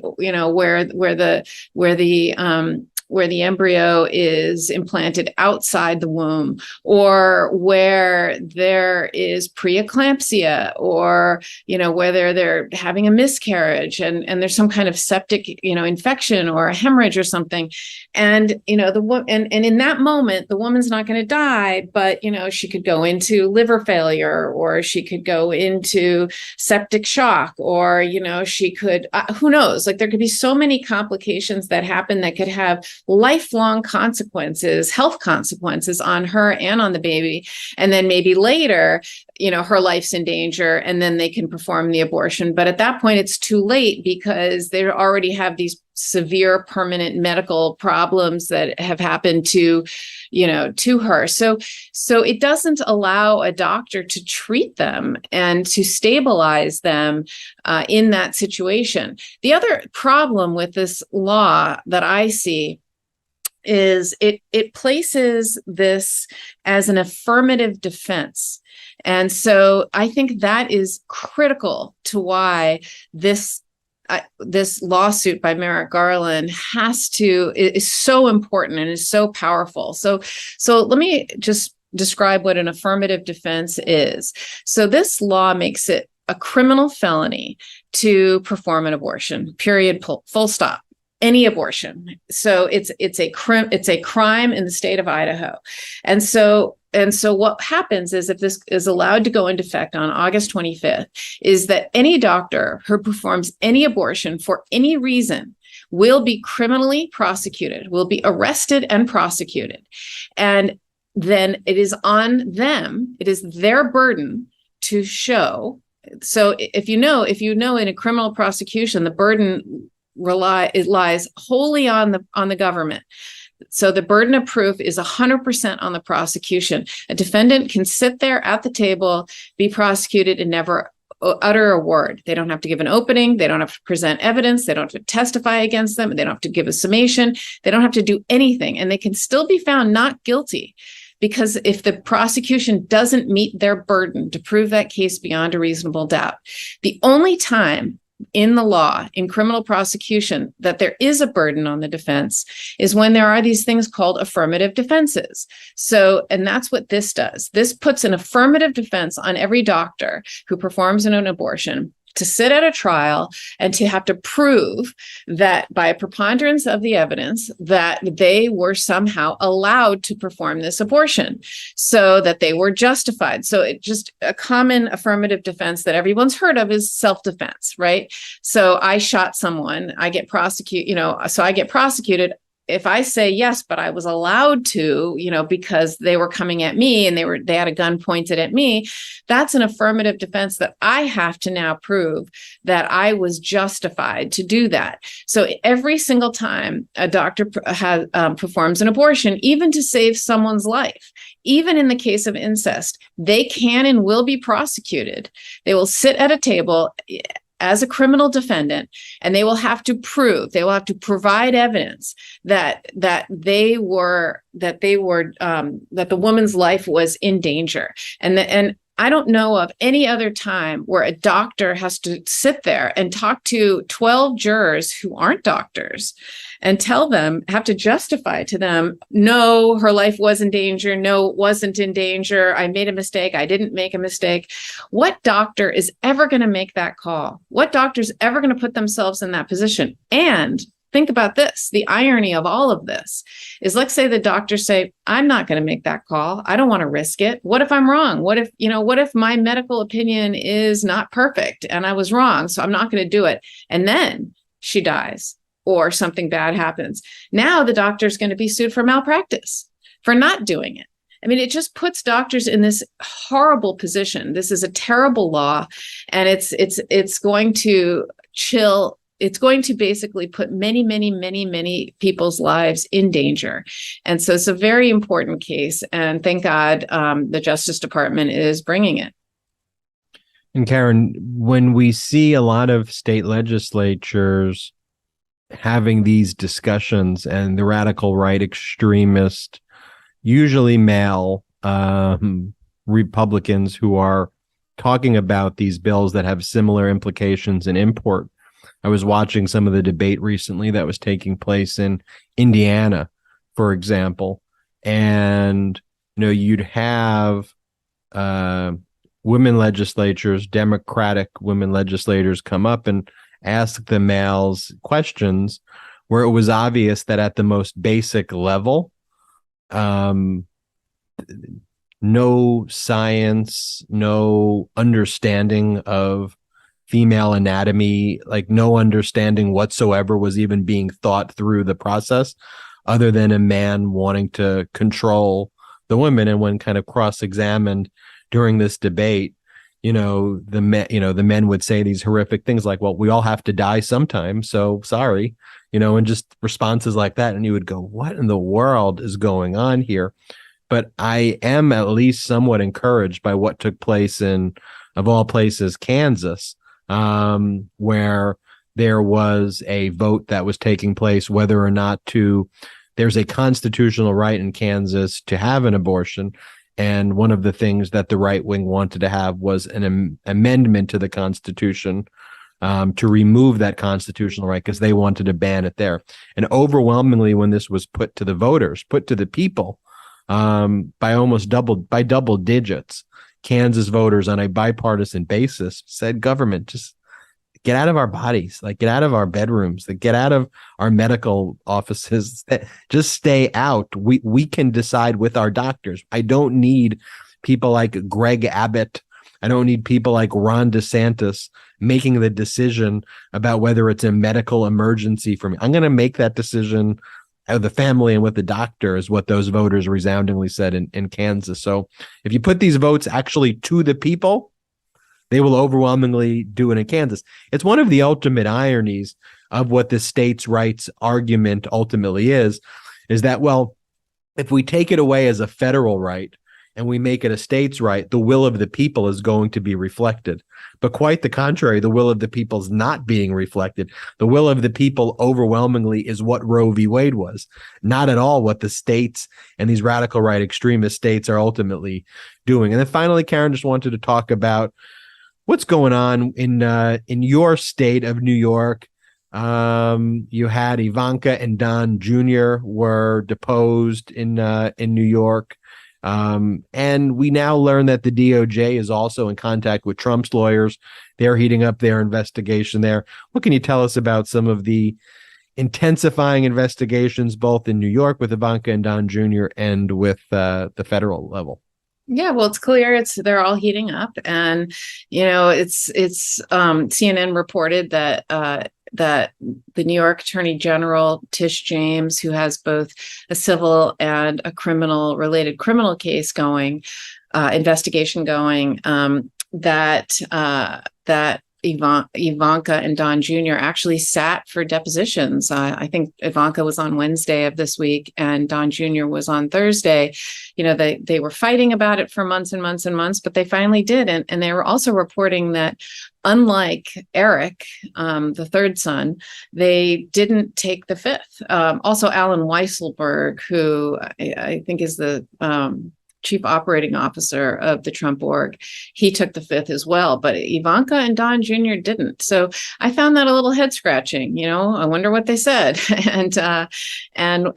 where the embryo is implanted outside the womb, or where there is preeclampsia, or, whether they're having a miscarriage and there's some kind of septic, infection or a hemorrhage or something. And, and in that moment, the woman's not going to die, but, she could go into liver failure, or she could go into septic shock, or, she could, who knows, like there could be so many complications that happen that could have lifelong consequences, health consequences on her and on the baby. And then maybe later, her life's in danger, and then they can perform the abortion. But at that point, it's too late because they already have these severe permanent medical problems that have happened to her. So it doesn't allow a doctor to treat them and to stabilize them in that situation. The other problem with this law that I see is it places this as an affirmative defense. And so I think that is critical to why this lawsuit by Merrick Garland is so important and is so powerful. So let me just describe what an affirmative defense is. So this law makes it a criminal felony to perform an abortion, period, full stop. Any abortion. So it's a crime in the state of Idaho. And so what happens is, if this is allowed to go into effect on August 25th, is that any doctor who performs any abortion for any reason will be criminally prosecuted, will be arrested and prosecuted. And then it is on them, it is their burden to show. So if you know in a criminal prosecution, the burden lies wholly on the government So the burden of proof is 100% on the prosecution. A defendant can sit there at the table, be prosecuted, and never utter a word. They don't have to give an opening. They don't have to present evidence. They don't have to testify against them. They don't have to give a summation. They don't have to do anything. And they can still be found not guilty, because if the prosecution doesn't meet their burden to prove that case beyond a reasonable doubt, the only time in the law, in criminal prosecution, that there is a burden on the defense is when there are these things called affirmative defenses. So, and that's what this does. This puts an affirmative defense on every doctor who performs an abortion to sit at a trial and to have to prove that by a preponderance of the evidence that they were somehow allowed to perform this abortion, so that they were justified. So it just a common affirmative defense that everyone's heard of is self-defense, right? So I shot someone, I get prosecuted, so I get prosecuted. If I say yes, but I was allowed to, because they were coming at me and they had a gun pointed at me, that's an affirmative defense that I have to now prove that I was justified to do that. So every single time a doctor performs an abortion, even to save someone's life, even in the case of incest, they can and will be prosecuted. They will sit at a table as a criminal defendant, and they will have to provide evidence that the woman's life was in danger. And I don't know of any other time where a doctor has to sit there and talk to 12 jurors who aren't doctors and have to justify to them, no, her life was in danger. No, it wasn't in danger. I made a mistake. I didn't make a mistake. What doctor is ever going to make that call? What doctor is ever going to put themselves in that position? And think about this. The irony of all of this is, let's say the doctors say, I'm not going to make that call. I don't want to risk it. What if I'm wrong? What if my medical opinion is not perfect and I was wrong? So I'm not going to do it. And then she dies or something bad happens. Now the doctor's going to be sued for malpractice for not doing it. I mean, it just puts doctors in this horrible position. This is a terrible law, and it's going to chill. It's going to basically put many, many, many, many people's lives in danger. And so it's a very important case. And thank God the Justice Department is bringing it. And Karen, when we see a lot of state legislatures having these discussions and the radical right extremist, usually male Republicans who are talking about these bills that have similar implications in import, I was watching some of the debate recently that was taking place in Indiana, for example, and you'd have women legislators, Democratic women legislators, come up and ask the males questions where it was obvious that at the most basic level, no science, no understanding of female anatomy, like no understanding whatsoever was even being thought through the process, other than a man wanting to control the women. And when kind of cross-examined during this debate, the men would say these horrific things like, well, we all have to die sometime, so sorry, and just responses like that. And you would go, what in the world is going on here? But I am at least somewhat encouraged by what took place in, of all places, Kansas, where there was a vote that was taking place whether or not there's a constitutional right in Kansas to have an abortion. And one of the things that the right wing wanted to have was an amendment to the Constitution to remove that constitutional right, because they wanted to ban it there. And overwhelmingly, when this was put to the voters, put to the people, by double digits, Kansas voters on a bipartisan basis said, government, just get out of our bodies, like get out of our bedrooms, like get out of our medical offices, just stay out. We can decide with our doctors. I don't need people like Greg Abbott. I don't need people like Ron DeSantis making the decision about whether it's a medical emergency for me. I'm going to make that decision of the family and with the doctor, is what those voters resoundingly said in Kansas. So if you put these votes actually to the people, they will overwhelmingly do it in Kansas. It's one of the ultimate ironies of what the states' rights argument ultimately is is that, well, if we take it away as a federal right and we make it a state's right, the will of the people is going to be reflected. But quite the contrary, the will of the people is not being reflected. The will of the people overwhelmingly is what Roe v. Wade was, not at all what the states and these radical right extremist states are ultimately doing. And then finally, Karen, just wanted to talk about what's going on in your state of New York. You had Ivanka and Don Jr. were deposed in New York. And we now learn that the DOJ is also in contact with Trump's lawyers. They're heating up their investigation there. What can you tell us about some of the intensifying investigations, both in New York with Ivanka and Don Jr. and with the federal level? Yeah, well, it's clear they're all heating up, and it's CNN reported that that the New York Attorney General Tish James, who has both a civil and a related criminal case going, investigation going, that Ivanka and Don Jr. actually sat for depositions. I think Ivanka was on Wednesday of this week and Don Jr. was on Thursday. They were fighting about it for months and months and months, but they finally did. And they were also reporting that unlike Eric, the third son, they didn't take the fifth. Also, Alan Weisselberg, who I think is the chief operating officer of the Trump org, he took the fifth as well, but Ivanka and Don Jr. didn't. So I found that a little head scratching. I wonder what they said, and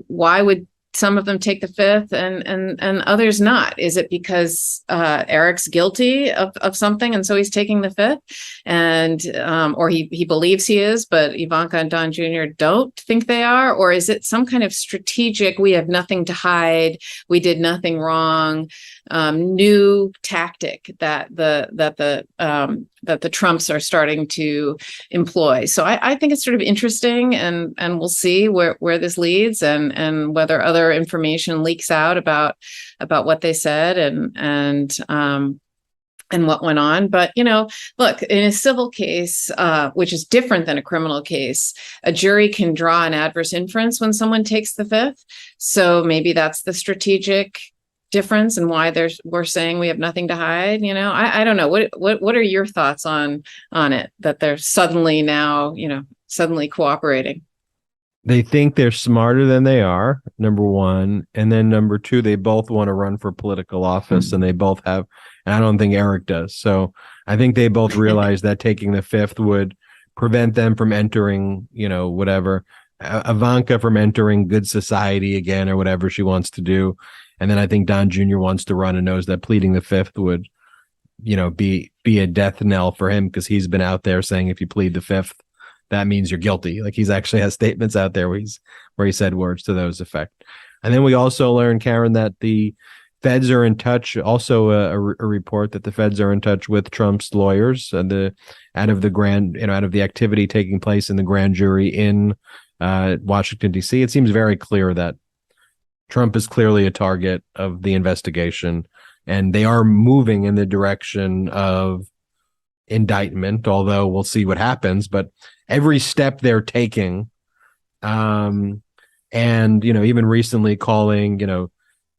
why would some of them take the fifth and others not? Is it because Eric's guilty of something and so he's taking the fifth, and or he believes he is, but Ivanka and Don Jr. don't think they are? Or is it some kind of strategic, we have nothing to hide, we did nothing wrong, new tactic that the Trumps are starting to employ? So I think it's sort of interesting, and we'll see where this leads, and whether other information leaks out about what they said and what went on. But look, in a civil case, which is different than a criminal case, a jury can draw an adverse inference when someone takes the fifth. So maybe that's the strategic difference and why we're saying we have nothing to hide. I don't know. What are your thoughts on it, that they're suddenly now suddenly cooperating? They think they're smarter than they are, number one. And then number two, they both want to run for political office, and they both have, and I don't think Eric does. So I think they both realize that taking the fifth would prevent them from entering, whatever, Ivanka from entering good society again, or whatever she wants to do. And then I think Don Jr. wants to run and knows that pleading the fifth would, be a death knell for him, because he's been out there saying if you plead the fifth, that means you're guilty. Like, he's actually has statements out there where he said words to those effect. And then we also learned, Karen, that the feds are in touch. Also, a report that the feds are in touch with Trump's lawyers, and out of the activity taking place in the grand jury in Washington, D.C. It seems very clear that Trump is clearly a target of the investigation, and they are moving in the direction of indictment, although we'll see what happens. But every step they're taking, and even recently calling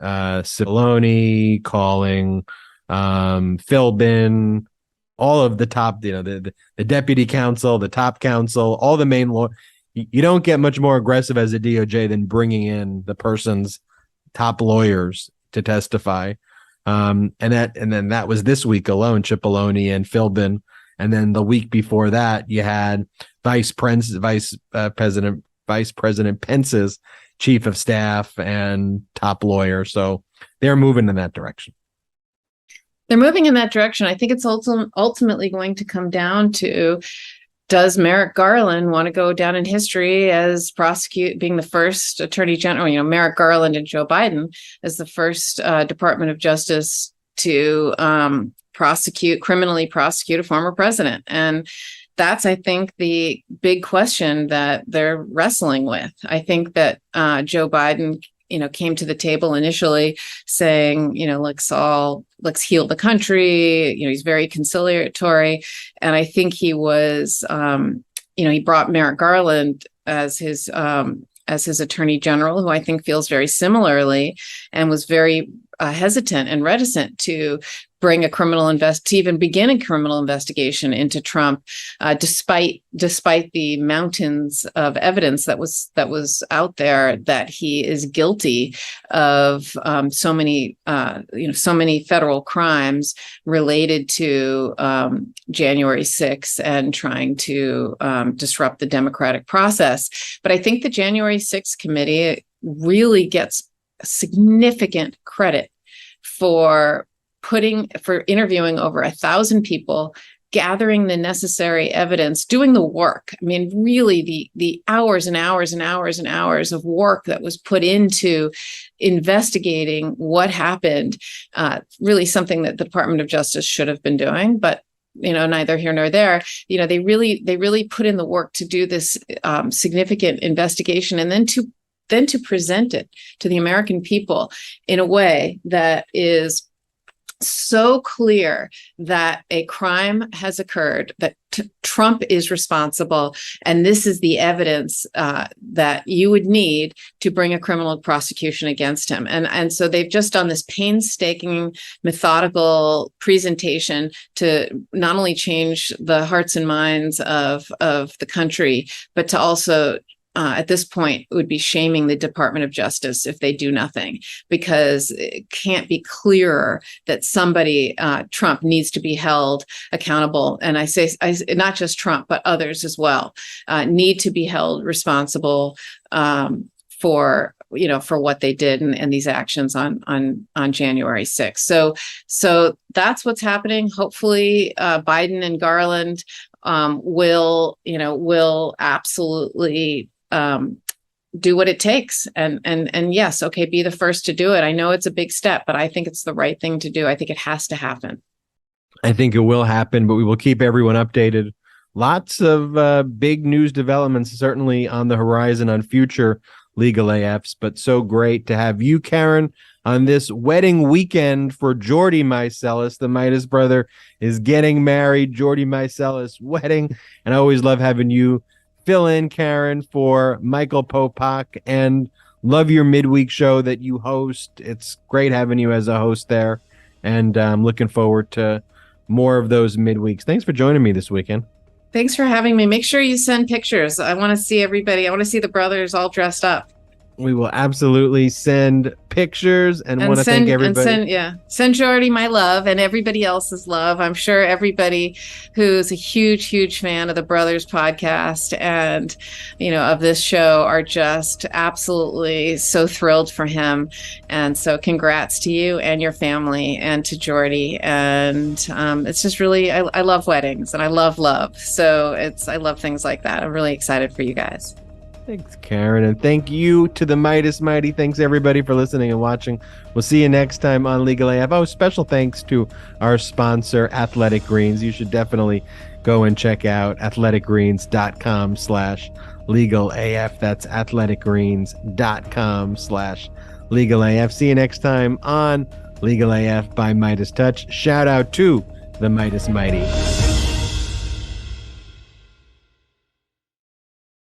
Cipollone, calling Philbin, all of the top, the deputy counsel, the top counsel, all the main law. You don't get much more aggressive as a DOJ than bringing in the person's top lawyers to testify. And then that was this week alone, Cipollone and Philbin. And then the week before that, you had Vice President Pence's chief of staff and top lawyer. So they're moving in that direction. They're moving in that direction. I think it's ultimately going to come down to, does Merrick Garland want to go down in history as being the first attorney general, Merrick Garland and Joe Biden, as the first Department of Justice to criminally prosecute a former president? And that's, I think, the big question that they're wrestling with. I think that Joe Biden, came to the table initially saying, let's heal the country. He's very conciliatory. And I think he was, he brought Merrick Garland as his as his attorney general, who I think feels very similarly and was very hesitant and reticent to bring to even begin a criminal investigation into Trump, despite the mountains of evidence that was out there that he is guilty of so many federal crimes related to January 6th and trying to disrupt the democratic process. But I think the January 6th committee really gets significant credit for interviewing over 1,000 people, gathering the necessary evidence, doing the work. I mean, really the hours and hours and hours and hours of work that was put into investigating what happened, really something that the Department of Justice should have been doing, but neither here nor there. They really put in the work to do this significant investigation, and then to present it to the American people in a way that is so clear that a crime has occurred, that Trump is responsible, and this is the evidence that you would need to bring a criminal prosecution against him. And so they've just done this painstaking, methodical presentation to not only change the hearts and minds of the country, but to also at this point, it would be shaming the Department of Justice if they do nothing, because it can't be clearer that somebody, Trump, needs to be held accountable. And I say not just Trump, but others as well, need to be held responsible for what they did and these actions on January 6th. So that's what's happening. Hopefully, Biden and Garland will absolutely do what it takes. And yes, okay, be the first to do it. I know it's a big step, but I think it's the right thing to do. I think it has to happen. I think it will happen, but we will keep everyone updated. Lots of big news developments certainly on the horizon on future Legal AFs, but so great to have you, Karen, on this wedding weekend for Jordy Meiselas. The Meidas brother is getting married, Jordy Meiselas wedding, and I always love having you fill in, Karen, for Michael Popok, and love your midweek show that you host. It's great having you as a host there, and I'm looking forward to more of those midweeks. Thanks for joining me this weekend. Thanks for having me. Make sure you send pictures. I want to see everybody. I want to see the brothers all dressed up. We will absolutely send pictures and want to thank everybody. Send Jordy my love and everybody else's love. I'm sure everybody who's a huge, huge fan of the Brothers podcast and, of this show are just absolutely so thrilled for him. And so congrats to you and your family and to Jordy. And it's just really, I love weddings and I love love. So I love things like that. I'm really excited for you guys. Thanks, Karen, and thank you to the Meidas Mighty. Thanks, everybody, for listening and watching. We'll see you next time on Legal AF. Oh, special thanks to our sponsor, Athletic Greens. You should definitely go and check out athleticgreens.com/legalaf. That's athleticgreens.com/legalaf. See you next time on Legal AF by Meidas Touch. Shout out to the Meidas Mighty.